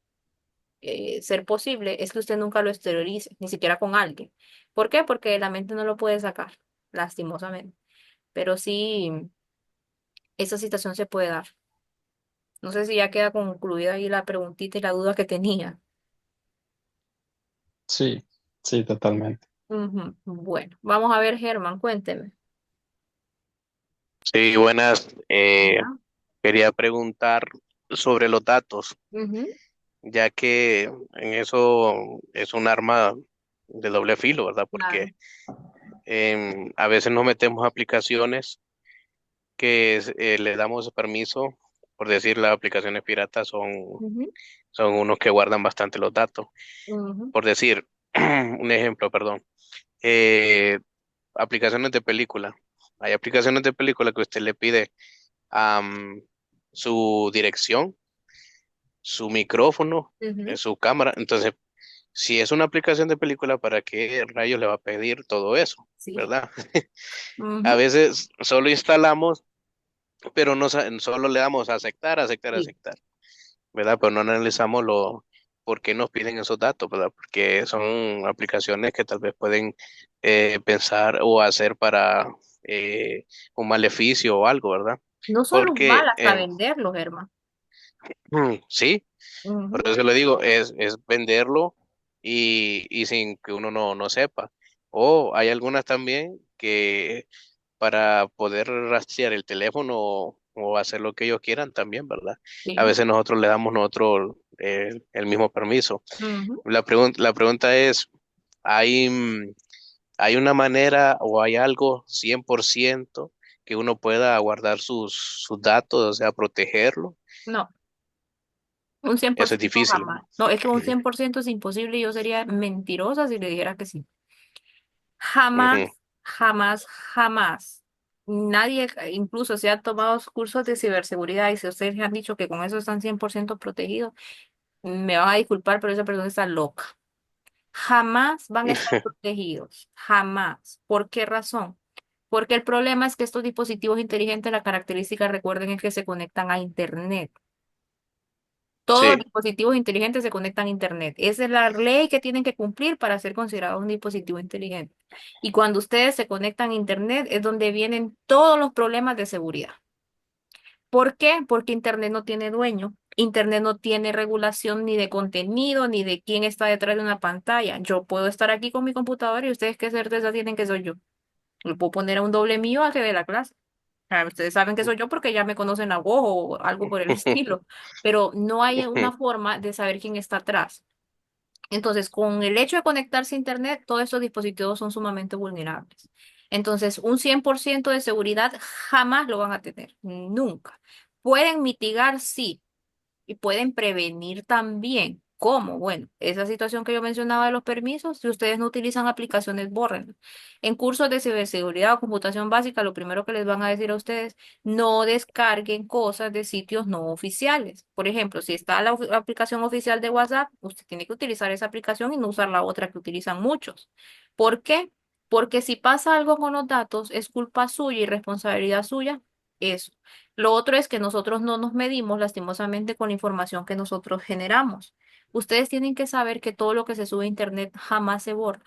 ser posible es que usted nunca lo exteriorice, ni siquiera con alguien. ¿Por qué? Porque la mente no lo puede sacar, lastimosamente. Pero sí, esa situación se puede dar. No sé si ya queda concluida ahí la preguntita y la duda que tenía. Sí, sí, totalmente. Ujú. Bueno, vamos a ver, Germán, cuénteme. Sí, buenas. Hola. Quería preguntar sobre los datos, Ujú. ya que en eso es un arma de doble filo, ¿verdad? Claro. Porque a veces nos metemos a aplicaciones que le damos permiso, por decir, las aplicaciones piratas Ujú, son unos que guardan bastante los datos. ujú, Por decir, un ejemplo, perdón. eh, Aplicaciones de película. Hay aplicaciones de película que usted le pide am, su dirección, su micrófono, ujú. su cámara. Entonces, si es una aplicación de película, ¿para qué rayos le va a pedir todo eso? Sí. ¿Verdad? A Ujú. veces solo instalamos, pero no solo le damos a aceptar, aceptar, Sí. aceptar, ¿verdad? Pero no analizamos por qué nos piden esos datos, ¿verdad? Porque son aplicaciones que tal vez pueden pensar o hacer para un maleficio o algo, ¿verdad? No solo un Porque mal, hasta venderlo, Germán. sí. Por Ujú. eso le digo, es venderlo y sin que uno no sepa. O hay algunas también que para poder rastrear el teléfono o hacer lo que ellos quieran también, ¿verdad? A Sí. veces nosotros le damos nosotros el mismo permiso. Ujú. La pregunta es, ¿hay, hay una manera o hay algo 100% que uno pueda guardar sus datos, o sea, protegerlo? No, un cien por Eso es ciento difícil. jamás. No, es que un 100% es imposible y yo sería mentirosa si le dijera que sí. Ujú. Jamás, jamás, jamás. Nadie, incluso se ha tomado cursos de ciberseguridad y si ustedes le han dicho que con eso están 100% protegidos, me van a disculpar, pero esa persona está loca. Jamás van a estar protegidos, jamás. ¿Por qué razón? Porque el problema es que estos dispositivos inteligentes, la característica, recuerden, es que se conectan a Internet. Todos los Sí. dispositivos inteligentes se conectan a Internet. Esa es la ley que tienen que cumplir para ser considerados un dispositivo inteligente. Y cuando ustedes se conectan a Internet es donde vienen todos los problemas de seguridad. ¿Por qué? Porque Internet no tiene dueño. Internet no tiene regulación ni de contenido, ni de quién está detrás de una pantalla. Yo puedo estar aquí con mi computadora y ustedes qué certeza tienen que soy yo. Le puedo poner a un doble mío al que de la clase. Ustedes saben que soy yo porque ya me conocen a vos o algo por el estilo, pero no hay una forma de saber quién está atrás. Entonces, con el hecho de conectarse a Internet, todos estos dispositivos son sumamente vulnerables. Entonces, un 100% de seguridad jamás lo van a tener, nunca. Pueden mitigar, sí, y pueden prevenir también, ¿Cómo? Bueno, esa situación que yo mencionaba de los permisos, si ustedes no utilizan aplicaciones, bórrenlo. En cursos de ciberseguridad o computación básica, lo primero que les van a decir a ustedes, no descarguen cosas de sitios no oficiales. Por ejemplo, si está la aplicación oficial de WhatsApp, usted tiene que utilizar esa aplicación y no usar la otra que utilizan muchos. ¿Por qué? Porque si pasa algo con los datos, es culpa suya y responsabilidad suya. Eso. Lo otro es que nosotros no nos medimos lastimosamente con la información que nosotros generamos. Ustedes tienen que saber que todo lo que se sube a internet jamás se borra.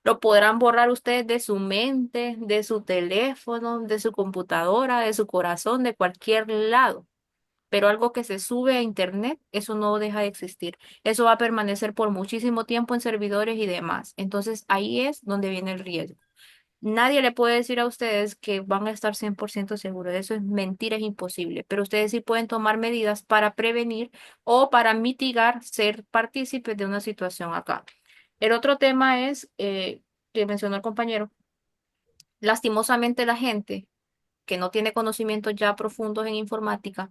Lo podrán borrar ustedes de su mente, de su teléfono, de su computadora, de su corazón, de cualquier lado. Pero algo que se sube a internet, eso no deja de existir. Eso va a permanecer por muchísimo tiempo en servidores y demás. Entonces ahí es donde viene el riesgo. Nadie le puede decir a ustedes que van a estar 100% seguros. Eso es mentira, es imposible. Pero ustedes sí pueden tomar medidas para prevenir o para mitigar ser partícipes de una situación acá. El otro tema es, que mencionó el compañero, lastimosamente la gente que no tiene conocimientos ya profundos en informática,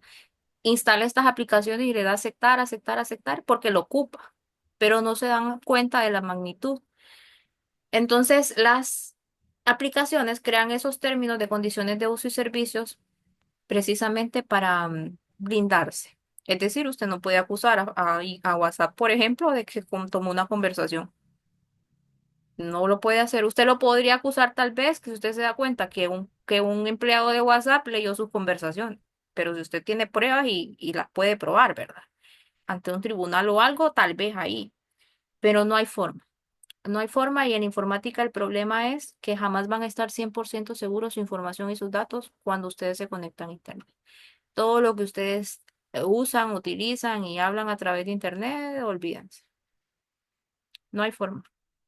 instala estas aplicaciones y le da aceptar, aceptar, aceptar porque lo ocupa, pero no se dan cuenta de la magnitud. Entonces, las aplicaciones crean esos términos de condiciones de uso y servicios precisamente para blindarse. Es decir, usted no puede acusar a WhatsApp, por ejemplo, de que tomó una conversación. No lo puede hacer. Usted lo podría acusar tal vez que si usted se da cuenta que un empleado de WhatsApp leyó sus conversaciones. Pero si usted tiene pruebas y las puede probar, ¿verdad? Ante un tribunal o algo, tal vez ahí. Pero no hay forma. No hay forma y en informática el problema es que jamás van a estar 100% seguros su información y sus datos cuando ustedes se conectan a Internet. Todo lo que ustedes usan, utilizan y hablan a través de Internet, olvídense. No hay forma.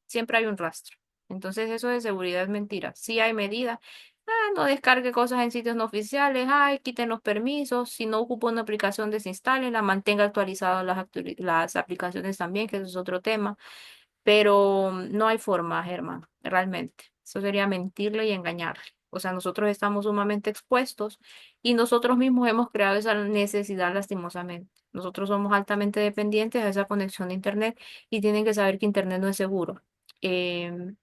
Siempre hay un rastro. Entonces eso de seguridad es mentira. Sí hay medidas. No descargue cosas en sitios no oficiales. Ay, quiten los permisos. Si no ocupa una aplicación, desinstálala. Mantenga actualizadas las aplicaciones también, que eso es otro tema. Pero no hay forma, Germán, realmente. Eso sería mentirle y engañarle. O sea, nosotros estamos sumamente expuestos y nosotros mismos hemos creado esa necesidad lastimosamente. Nosotros somos altamente dependientes de esa conexión de Internet y tienen que saber que Internet no es seguro. Em,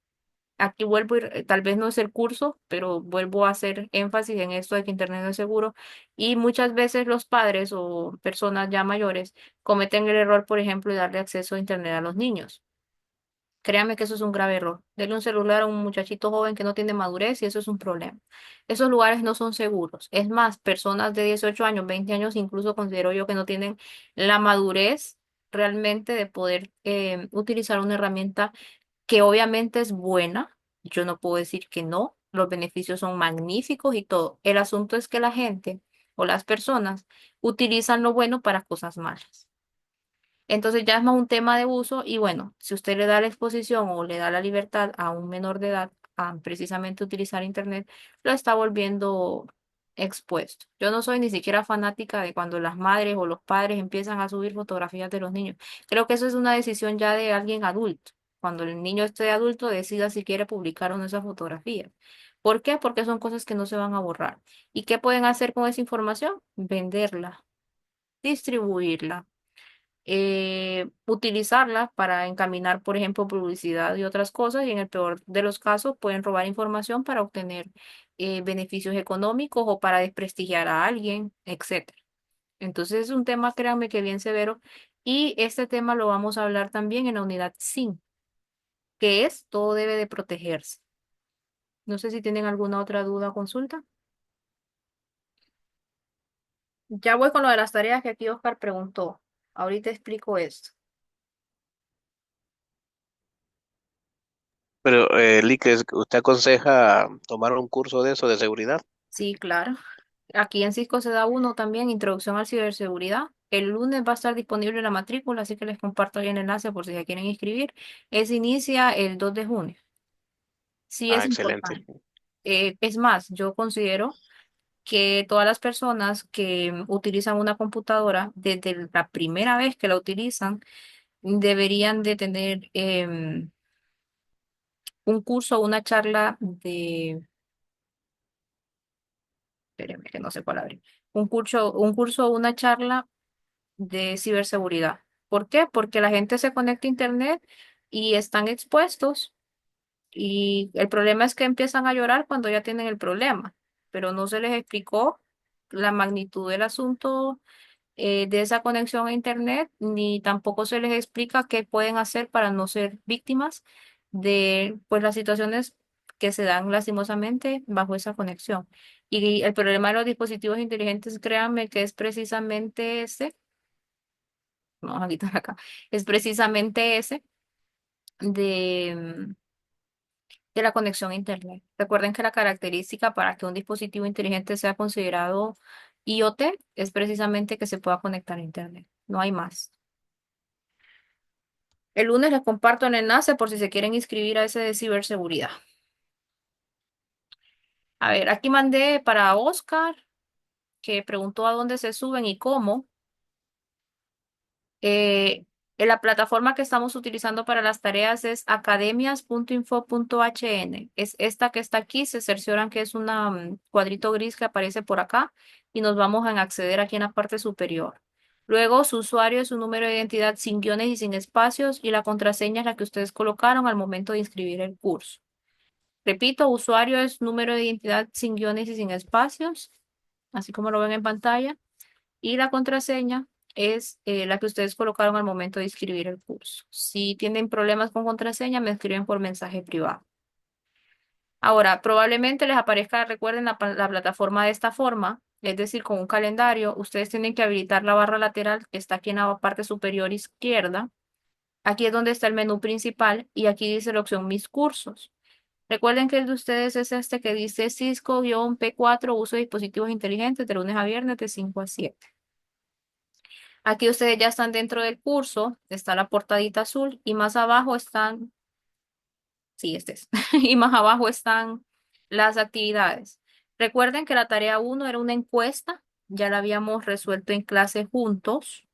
Aquí vuelvo, tal vez no es el curso, pero vuelvo a hacer énfasis en esto de que Internet no es seguro y muchas veces los padres o personas ya mayores cometen el error, por ejemplo, de darle acceso a Internet a los niños. Créame que eso es un grave error. Denle un celular a un muchachito joven que no tiene madurez y eso es un problema. Esos lugares no son seguros. Es más, personas de 18 años, 20 años, incluso considero yo que no tienen la madurez realmente de poder utilizar una herramienta que obviamente es buena. Yo no puedo decir que no. Los beneficios son magníficos y todo. El asunto es que la gente o las personas utilizan lo bueno para cosas malas. Entonces ya es más un tema de uso y bueno, si usted le da la exposición o le da la libertad a un menor de edad a precisamente utilizar Internet, lo está volviendo expuesto. Yo no soy ni siquiera fanática de cuando las madres o los padres empiezan a subir fotografías de los niños. Creo que eso es una decisión ya de alguien adulto. Cuando el niño esté adulto, decida si quiere publicar o no esa fotografía. ¿Por qué? Porque son cosas que no se van a borrar. ¿Y qué pueden hacer con esa información? Venderla, distribuirla, utilizarla para encaminar, por ejemplo, publicidad y otras cosas, y en el peor de los casos pueden robar información para obtener beneficios económicos o para desprestigiar a alguien, etcétera. Entonces es un tema, créanme, que bien severo, y este tema lo vamos a hablar también en la unidad 5, que es todo debe de protegerse. No sé si tienen alguna otra duda o consulta. Ya voy con lo de las tareas que aquí Oscar preguntó. Ahorita explico esto. Pero, Lick, ¿usted aconseja tomar un curso de eso de seguridad? Sí, claro. Aquí en Cisco se da uno también, Introducción a Ciberseguridad. El lunes va a estar disponible la matrícula, así que les comparto ahí el enlace por si se quieren inscribir. Ese inicia el 2 de junio. Sí Ah, es excelente. importante. Es más, yo considero que todas las personas que utilizan una computadora, desde la primera vez que la utilizan, deberían de tener un curso o una charla espérenme que no sé cuál abrir, un curso o una charla de ciberseguridad. ¿Por qué? Porque la gente se conecta a Internet y están expuestos y el problema es que empiezan a llorar cuando ya tienen el problema, pero no se les explicó la magnitud del asunto de esa conexión a Internet, ni tampoco se les explica qué pueden hacer para no ser víctimas de pues, las situaciones que se dan lastimosamente bajo esa conexión. Y el problema de los dispositivos inteligentes, créanme que es precisamente ese, vamos a quitar acá, es precisamente ese de, de la conexión a Internet. Recuerden que la característica para que un dispositivo inteligente sea considerado IoT es precisamente que se pueda conectar a Internet. No hay más. El lunes les comparto el enlace por si se quieren inscribir a ese de ciberseguridad. A ver, aquí mandé para Oscar, que preguntó a dónde se suben y cómo. Eh, en la plataforma que estamos utilizando para las tareas es academias.info.hn. Es esta que está aquí. Se cercioran que es un cuadrito gris que aparece por acá y nos vamos a acceder aquí en la parte superior. Luego, su usuario es su número de identidad sin guiones y sin espacios y la contraseña es la que ustedes colocaron al momento de inscribir el curso. Repito, usuario es número de identidad sin guiones y sin espacios, así como lo ven en pantalla. Y la contraseña es la que ustedes colocaron al momento de inscribir el curso. Si tienen problemas con contraseña, me escriben por mensaje privado. Ahora, probablemente les aparezca, recuerden, la plataforma de esta forma, es decir, con un calendario. Ustedes tienen que habilitar la barra lateral que está aquí en la parte superior izquierda. Aquí es donde está el menú principal y aquí dice la opción Mis cursos. Recuerden que el de ustedes es este que dice Cisco-P4, uso de dispositivos inteligentes de lunes a viernes de 5 a 7. Aquí ustedes ya están dentro del curso, está la portadita azul y más abajo están, sí, este es, y más abajo están las actividades. Recuerden que la tarea uno era una encuesta, ya la habíamos resuelto en clase juntos.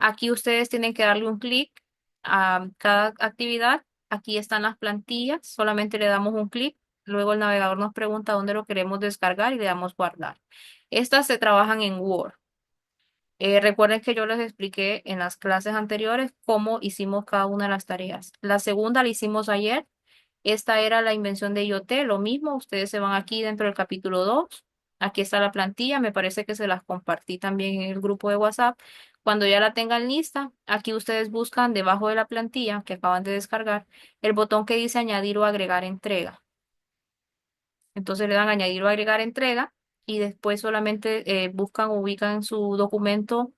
Aquí ustedes tienen que darle un clic a cada actividad. Aquí están las plantillas, solamente le damos un clic. Luego el navegador nos pregunta dónde lo queremos descargar y le damos guardar. Estas se trabajan en Word. Recuerden que yo les expliqué en las clases anteriores cómo hicimos cada una de las tareas. La segunda la hicimos ayer. Esta era la invención de IoT, lo mismo. Ustedes se van aquí dentro del capítulo 2. Aquí está la plantilla. Me parece que se las compartí también en el grupo de WhatsApp. Cuando ya la tengan lista, aquí ustedes buscan debajo de la plantilla que acaban de descargar el botón que dice añadir o agregar entrega. Entonces le dan añadir o agregar entrega y después solamente buscan o ubican su documento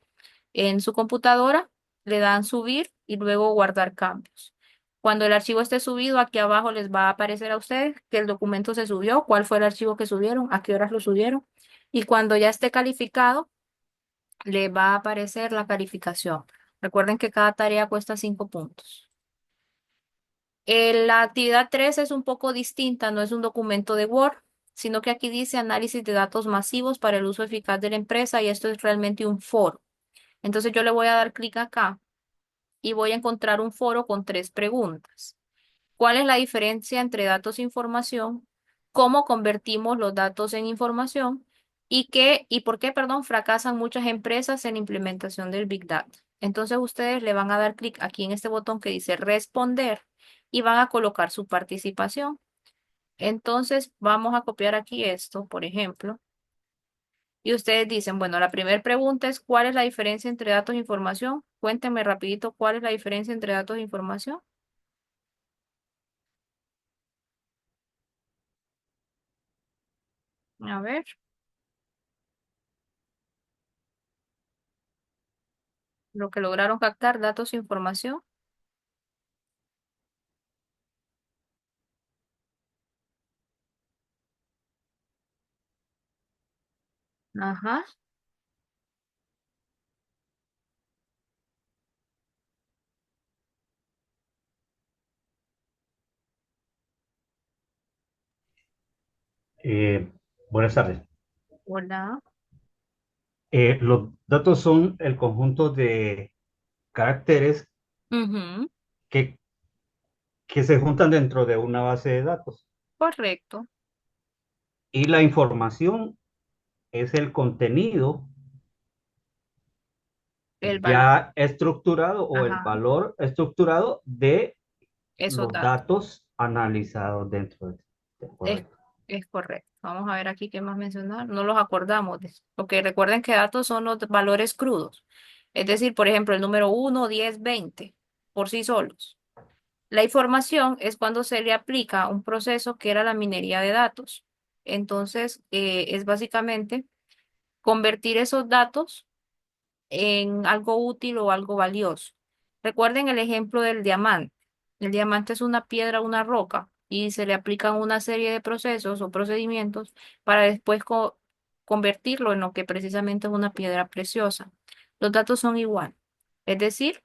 en su computadora, le dan subir y luego guardar cambios. Cuando el archivo esté subido, aquí abajo les va a aparecer a ustedes que el documento se subió, cuál fue el archivo que subieron, a qué horas lo subieron. Y cuando ya esté calificado, le va a aparecer la calificación. Recuerden que cada tarea cuesta 5 puntos. La actividad 3 es un poco distinta, no es un documento de Word, sino que aquí dice análisis de datos masivos para el uso eficaz de la empresa y esto es realmente un foro. Entonces yo le voy a dar clic acá y voy a encontrar un foro con 3 preguntas. ¿Cuál es la diferencia entre datos e información? ¿Cómo convertimos los datos en información? ¿Y por qué, perdón, fracasan muchas empresas en la implementación del Big Data? Entonces ustedes le van a dar clic aquí en este botón que dice responder y van a colocar su participación. Entonces vamos a copiar aquí esto, por ejemplo. Y ustedes dicen, bueno, la primera pregunta es, ¿cuál es la diferencia entre datos e información? Cuéntenme rapidito cuál es la diferencia entre datos e información. A ver, lo que lograron captar, datos e información. Ajá. Eh, Buenas tardes. Hola. Los datos son el conjunto de caracteres Ujú, que, que se juntan dentro de una base de datos. correcto. Y la información es el contenido el valor, ya estructurado o el ajá, valor estructurado de esos los datos. datos analizados dentro de este. Es, Correcto. es correcto. Vamos a ver aquí qué más mencionar. No los acordamos de eso. Ok, recuerden que datos son los valores crudos. Es decir, por ejemplo, el número 1, 10, 20 por sí solos. La información es cuando se le aplica un proceso que era la minería de datos. Entonces, es básicamente convertir esos datos en algo útil o algo valioso. Recuerden el ejemplo del diamante. El diamante es una piedra, una roca, y se le aplican una serie de procesos o procedimientos para después convertirlo en lo que precisamente es una piedra preciosa. Los datos son igual. Es decir,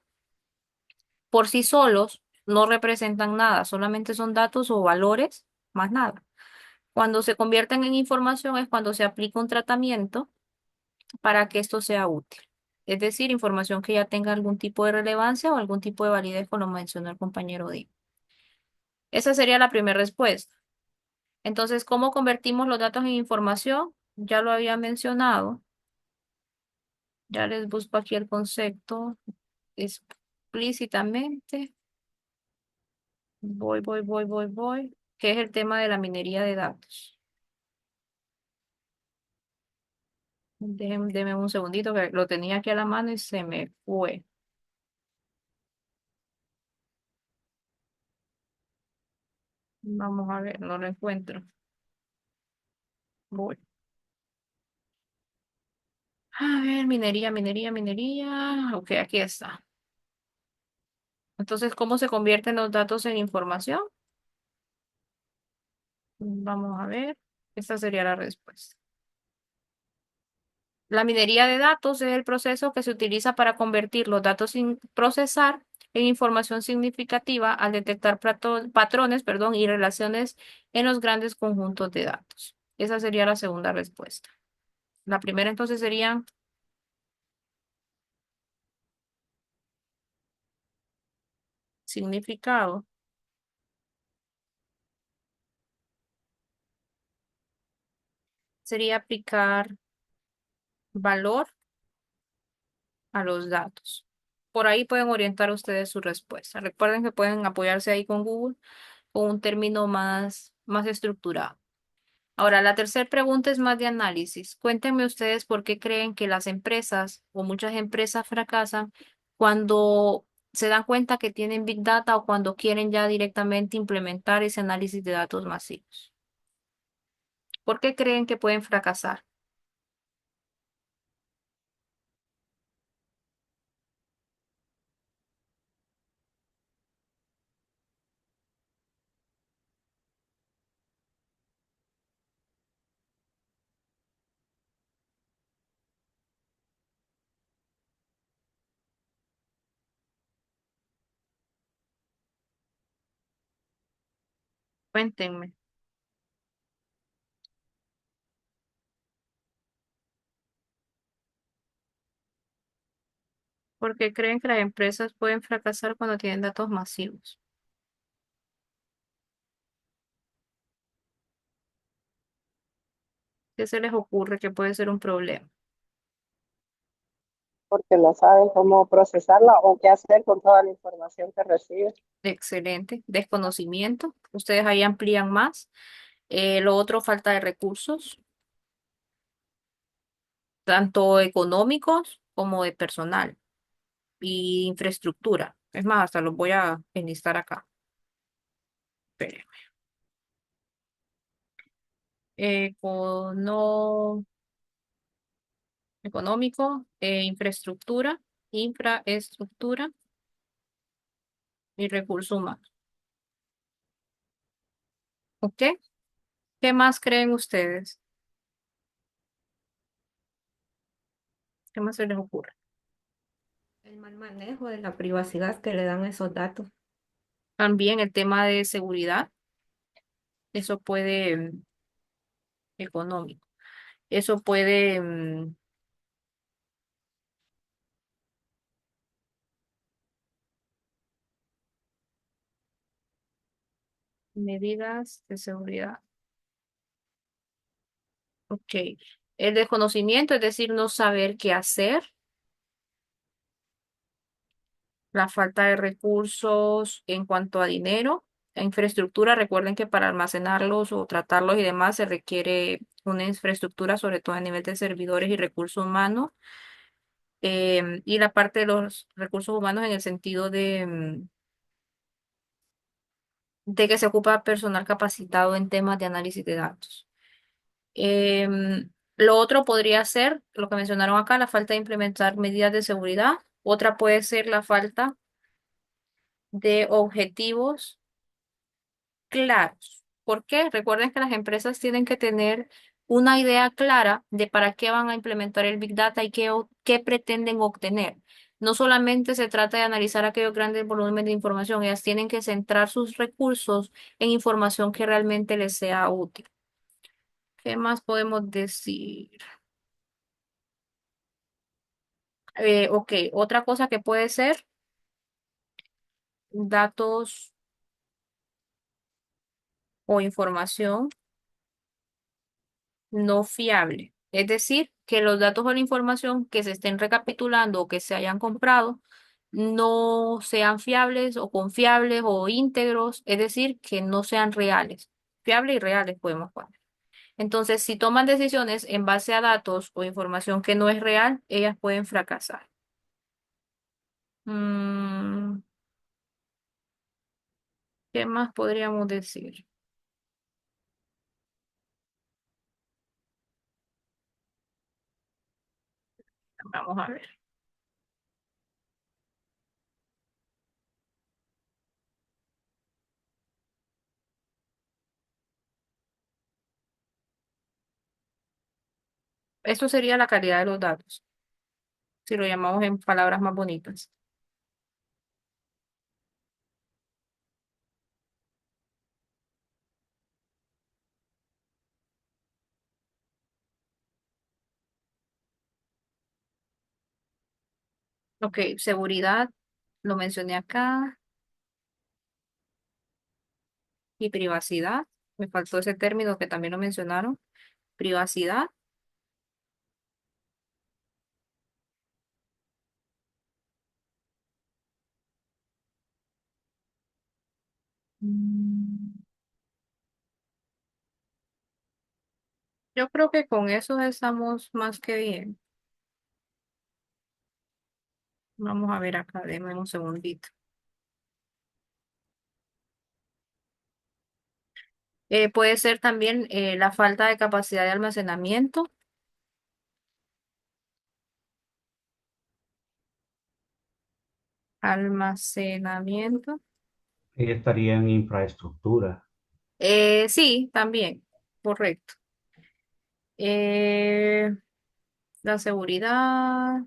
por sí solos no representan nada, solamente son datos o valores, más nada. Cuando se convierten en información es cuando se aplica un tratamiento para que esto sea útil. Es decir, información que ya tenga algún tipo de relevancia o algún tipo de validez, como lo mencionó el compañero Di. Esa sería la primera respuesta. Entonces, ¿cómo convertimos los datos en información? Ya lo había mencionado. Ya les busco aquí el concepto explícitamente. Voy. Que es el tema de la minería de datos. Déjenme un segundito que lo tenía aquí a la mano y se me fue. Vamos a ver, no lo encuentro. Voy. A ver, minería. Ok, aquí está. Entonces, ¿cómo se convierten los datos en información? Vamos a ver. Esta sería la respuesta. La minería de datos es el proceso que se utiliza para convertir los datos sin procesar en información significativa al detectar patrones, perdón, y relaciones en los grandes conjuntos de datos. Esa sería la segunda respuesta. La primera entonces sería significado, sería aplicar valor a los datos. Por ahí pueden orientar ustedes su respuesta. Recuerden que pueden apoyarse ahí con Google con un término más estructurado. Ahora, la tercera pregunta es más de análisis. Cuéntenme ustedes por qué creen que las empresas o muchas empresas fracasan cuando se dan cuenta que tienen Big Data o cuando quieren ya directamente implementar ese análisis de datos masivos. ¿Por qué creen que pueden fracasar? Cuéntenme. ¿Por qué creen que las empresas pueden fracasar cuando tienen datos masivos? ¿Qué se les ocurre que puede ser un problema? porque no saben cómo procesarla o qué hacer con toda la información que reciben. Excelente. Desconocimiento. Ustedes ahí amplían más. Lo otro, falta de recursos, tanto económicos como de personal y infraestructura. Es más, hasta los voy a enlistar acá. Espérenme. Econo- Económico, infraestructura y recursos humanos. ¿Ok? ¿Qué más creen ustedes? ¿Qué más se les ocurre? El mal manejo de la privacidad que le dan esos datos. También el tema de seguridad, eso puede, económico, eso puede, medidas de seguridad. Ok. El desconocimiento, es decir, no saber qué hacer. la falta de recursos en cuanto a dinero, a infraestructura. Recuerden que para almacenarlos o tratarlos y demás se requiere una infraestructura, sobre todo a nivel de servidores y recursos humanos. Y la parte de los recursos humanos en el sentido de que se ocupa personal capacitado en temas de análisis de datos. Lo otro podría ser, lo que mencionaron acá, la falta de implementar medidas de seguridad. Otra puede ser la falta de objetivos claros. ¿Por qué? Recuerden que las empresas tienen que tener una idea clara de para qué van a implementar el Big Data y qué pretenden obtener. No solamente se trata de analizar aquellos grandes volúmenes de información, ellas tienen que centrar sus recursos en información que realmente les sea útil. ¿Qué más podemos decir? Ok, otra cosa que puede ser datos o información no fiable. Es decir, que los datos o la información que se estén recapitulando o que se hayan comprado no sean fiables o confiables o íntegros, es decir, que no sean reales. Fiables y reales podemos poner. Entonces, si toman decisiones en base a datos o información que no es real, ellas pueden fracasar. Mm, ¿Qué más podríamos decir? Vamos a ver. Esto sería la calidad de los datos, si lo llamamos en palabras más bonitas. Ok, seguridad, lo mencioné acá, y privacidad. Me faltó ese término que también lo mencionaron. Privacidad. Mm, Yo creo que con eso estamos más que bien. Vamos a ver acá, denme un segundito. Puede ser también la falta de capacidad de almacenamiento. Almacenamiento. Ahí estaría en infraestructura. Sí, también, correcto. Eh, la seguridad.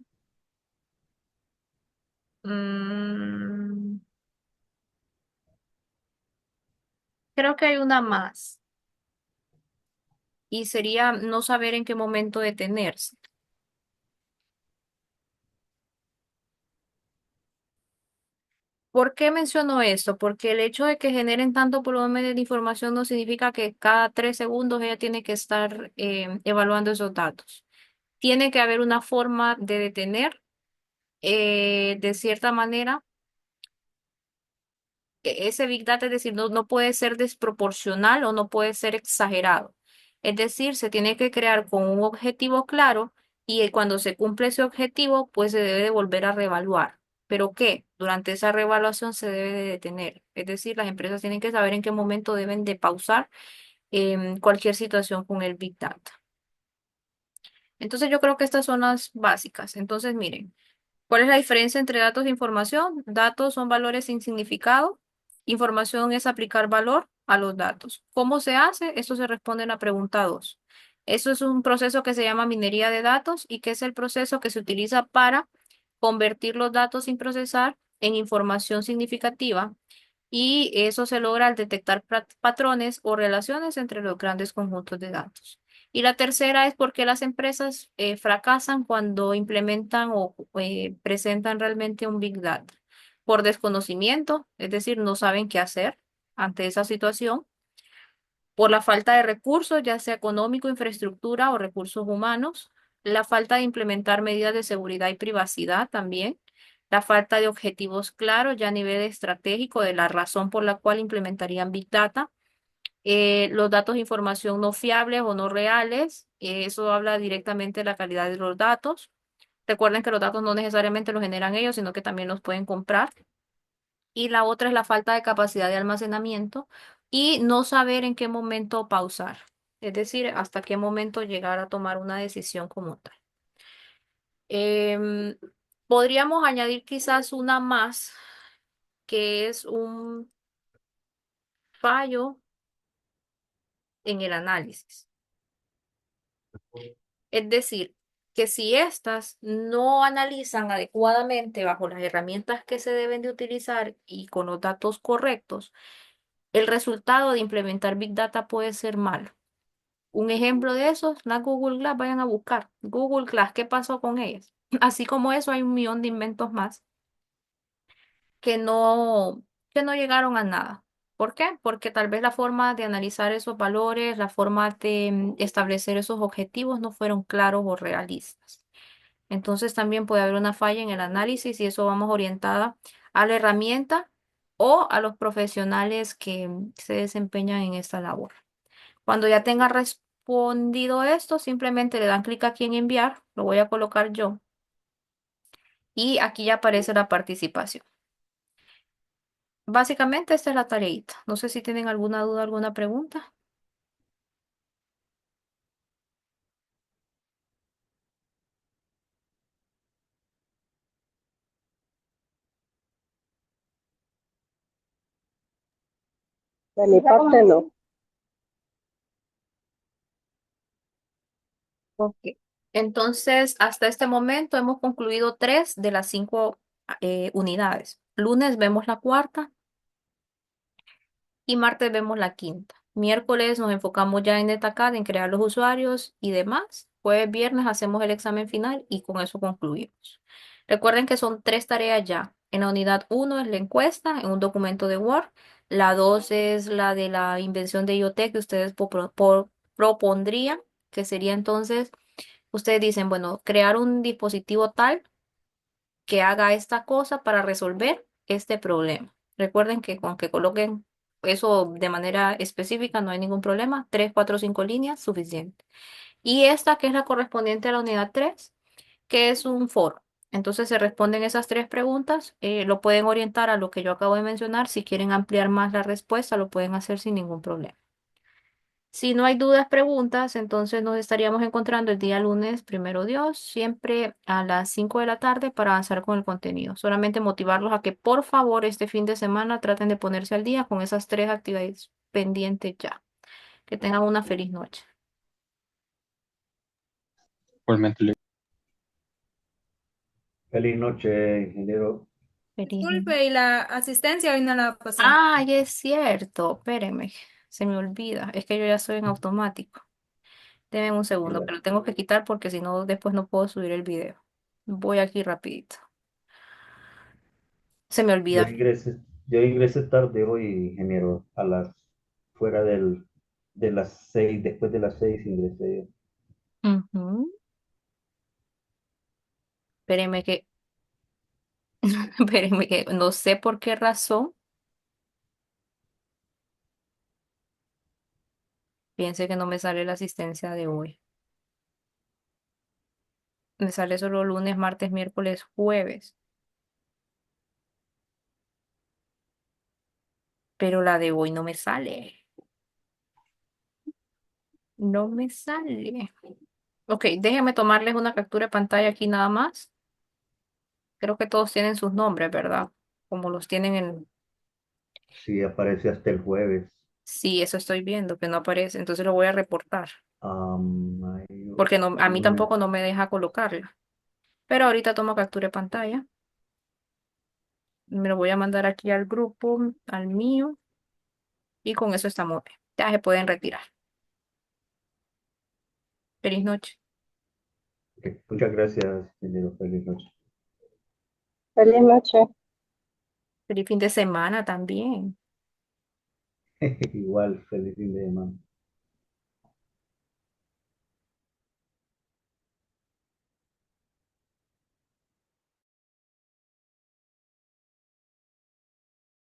mm, Creo que hay una más y sería no saber en qué momento detenerse. ¿Por qué menciono esto? Porque el hecho de que generen tanto volumen de información no significa que cada 3 segundos ella tiene que estar evaluando esos datos. Tiene que haber una forma de detener, de cierta manera, ese Big Data, es decir, no puede ser desproporcional o no puede ser exagerado. Es decir, se tiene que crear con un objetivo claro y cuando se cumple ese objetivo, pues se debe de volver a reevaluar. ¿Pero qué? Durante esa reevaluación se debe de detener. Es decir, las empresas tienen que saber en qué momento deben de pausar cualquier situación con el Big Data. Entonces yo creo que estas son las básicas. Entonces, miren. ¿Cuál es la diferencia entre datos e información? Datos son valores sin significado. Información es aplicar valor a los datos. ¿Cómo se hace? Esto se responde en la pregunta 2. Eso es un proceso que se llama minería de datos y que es el proceso que se utiliza para convertir los datos sin procesar en información significativa y eso se logra al detectar patrones o relaciones entre los grandes conjuntos de datos. Y la tercera es porque las empresas fracasan cuando implementan o presentan realmente un Big Data. Por desconocimiento, es decir, no saben qué hacer ante esa situación. Por la falta de recursos, ya sea económico, infraestructura o recursos humanos. La falta de implementar medidas de seguridad y privacidad también. la falta de objetivos claros ya a nivel estratégico de la razón por la cual implementarían Big Data, los datos de información no fiables o no reales, eso habla directamente de la calidad de los datos. Recuerden que los datos no necesariamente los generan ellos, sino que también los pueden comprar. Y la otra es la falta de capacidad de almacenamiento y no saber en qué momento pausar, es decir, hasta qué momento llegar a tomar una decisión como tal. Em, Podríamos añadir quizás una más, que es un fallo en el análisis. Es decir, que si éstas no analizan adecuadamente bajo las herramientas que se deben de utilizar y con los datos correctos, el resultado de implementar Big Data puede ser malo. Un ejemplo de eso, la Google Glass, vayan a buscar. Google Glass, ¿qué pasó con ellas? Así como eso, hay un millón de inventos más que que no llegaron a nada. ¿Por qué? Porque tal vez la forma de analizar esos valores, la forma de establecer esos objetivos no fueron claros o realistas. Entonces también puede haber una falla en el análisis y eso vamos orientada a la herramienta o a los profesionales que se desempeñan en esta labor. Cuando ya tenga respondido esto, simplemente le dan clic aquí en enviar, lo voy a colocar yo y aquí ya aparece la participación. Básicamente esta es la tareita. No sé si tienen alguna duda, alguna pregunta. De mi parte no. Ok. Entonces, hasta este momento hemos concluido 3 de las 5 unidades. Lunes vemos la cuarta y martes vemos la quinta. Miércoles nos enfocamos ya en DataCAD, en crear los usuarios y demás. Jueves, viernes hacemos el examen final y con eso concluimos. Recuerden que son 3 tareas ya. En la unidad uno es la encuesta en un documento de Word. La 2 es la de la invención de IoT que ustedes propondrían, que sería entonces, ustedes dicen, bueno, crear un dispositivo tal que haga esta cosa para resolver este problema. Recuerden que con que coloquen eso de manera específica no hay ningún problema. 3, 4, 5 líneas, suficiente. Y esta que es la correspondiente a la unidad 3, que es un foro. Entonces se responden esas 3 preguntas. Lo pueden orientar a lo que yo acabo de mencionar. Si quieren ampliar más la respuesta, lo pueden hacer sin ningún problema. Si no hay dudas, preguntas, entonces nos estaríamos encontrando el día lunes, primero Dios, siempre a las 5 de la tarde para avanzar con el contenido. Solamente motivarlos a que por favor este fin de semana traten de ponerse al día con esas 3 actividades pendientes ya. Que tengan una feliz noche. Igualmente, Feliz noche, ingeniero. Feliz noche. Disculpe, y la asistencia hoy no la pasó. Ay, es cierto, espérenme, se me olvida, es que yo ya estoy en automático. Denme un segundo, que lo tengo que quitar porque si no después no puedo subir el video. Voy aquí rapidito. Se me Yo olvida. ingresé, yo ingresé tarde hoy, ingeniero, fuera de las 6, después de las 6 ingresé yo. Ujú. Espérenme que, espérenme que no sé por qué razón. Piense que no me sale la asistencia de hoy. Me sale solo lunes, martes, miércoles, jueves. Pero la de hoy no me sale. No me sale. Ok, déjenme tomarles una captura de pantalla aquí nada más. Creo que todos tienen sus nombres, ¿verdad? Como los tienen en... Sí, aparece hasta el jueves. Sí, eso estoy viendo, que no aparece. Entonces lo voy a reportar. Mayo, Porque no, a mí lunes. tampoco no me deja colocarla. Pero ahorita tomo captura de pantalla. Me lo voy a mandar aquí al grupo, al mío. Y con eso estamos bien. Ya se pueden retirar. Feliz noche. Ok, muchas gracias, ingeniero. Feliz noche. Feliz noche. Feliz fin de semana también. Igual, feliz fin de semana.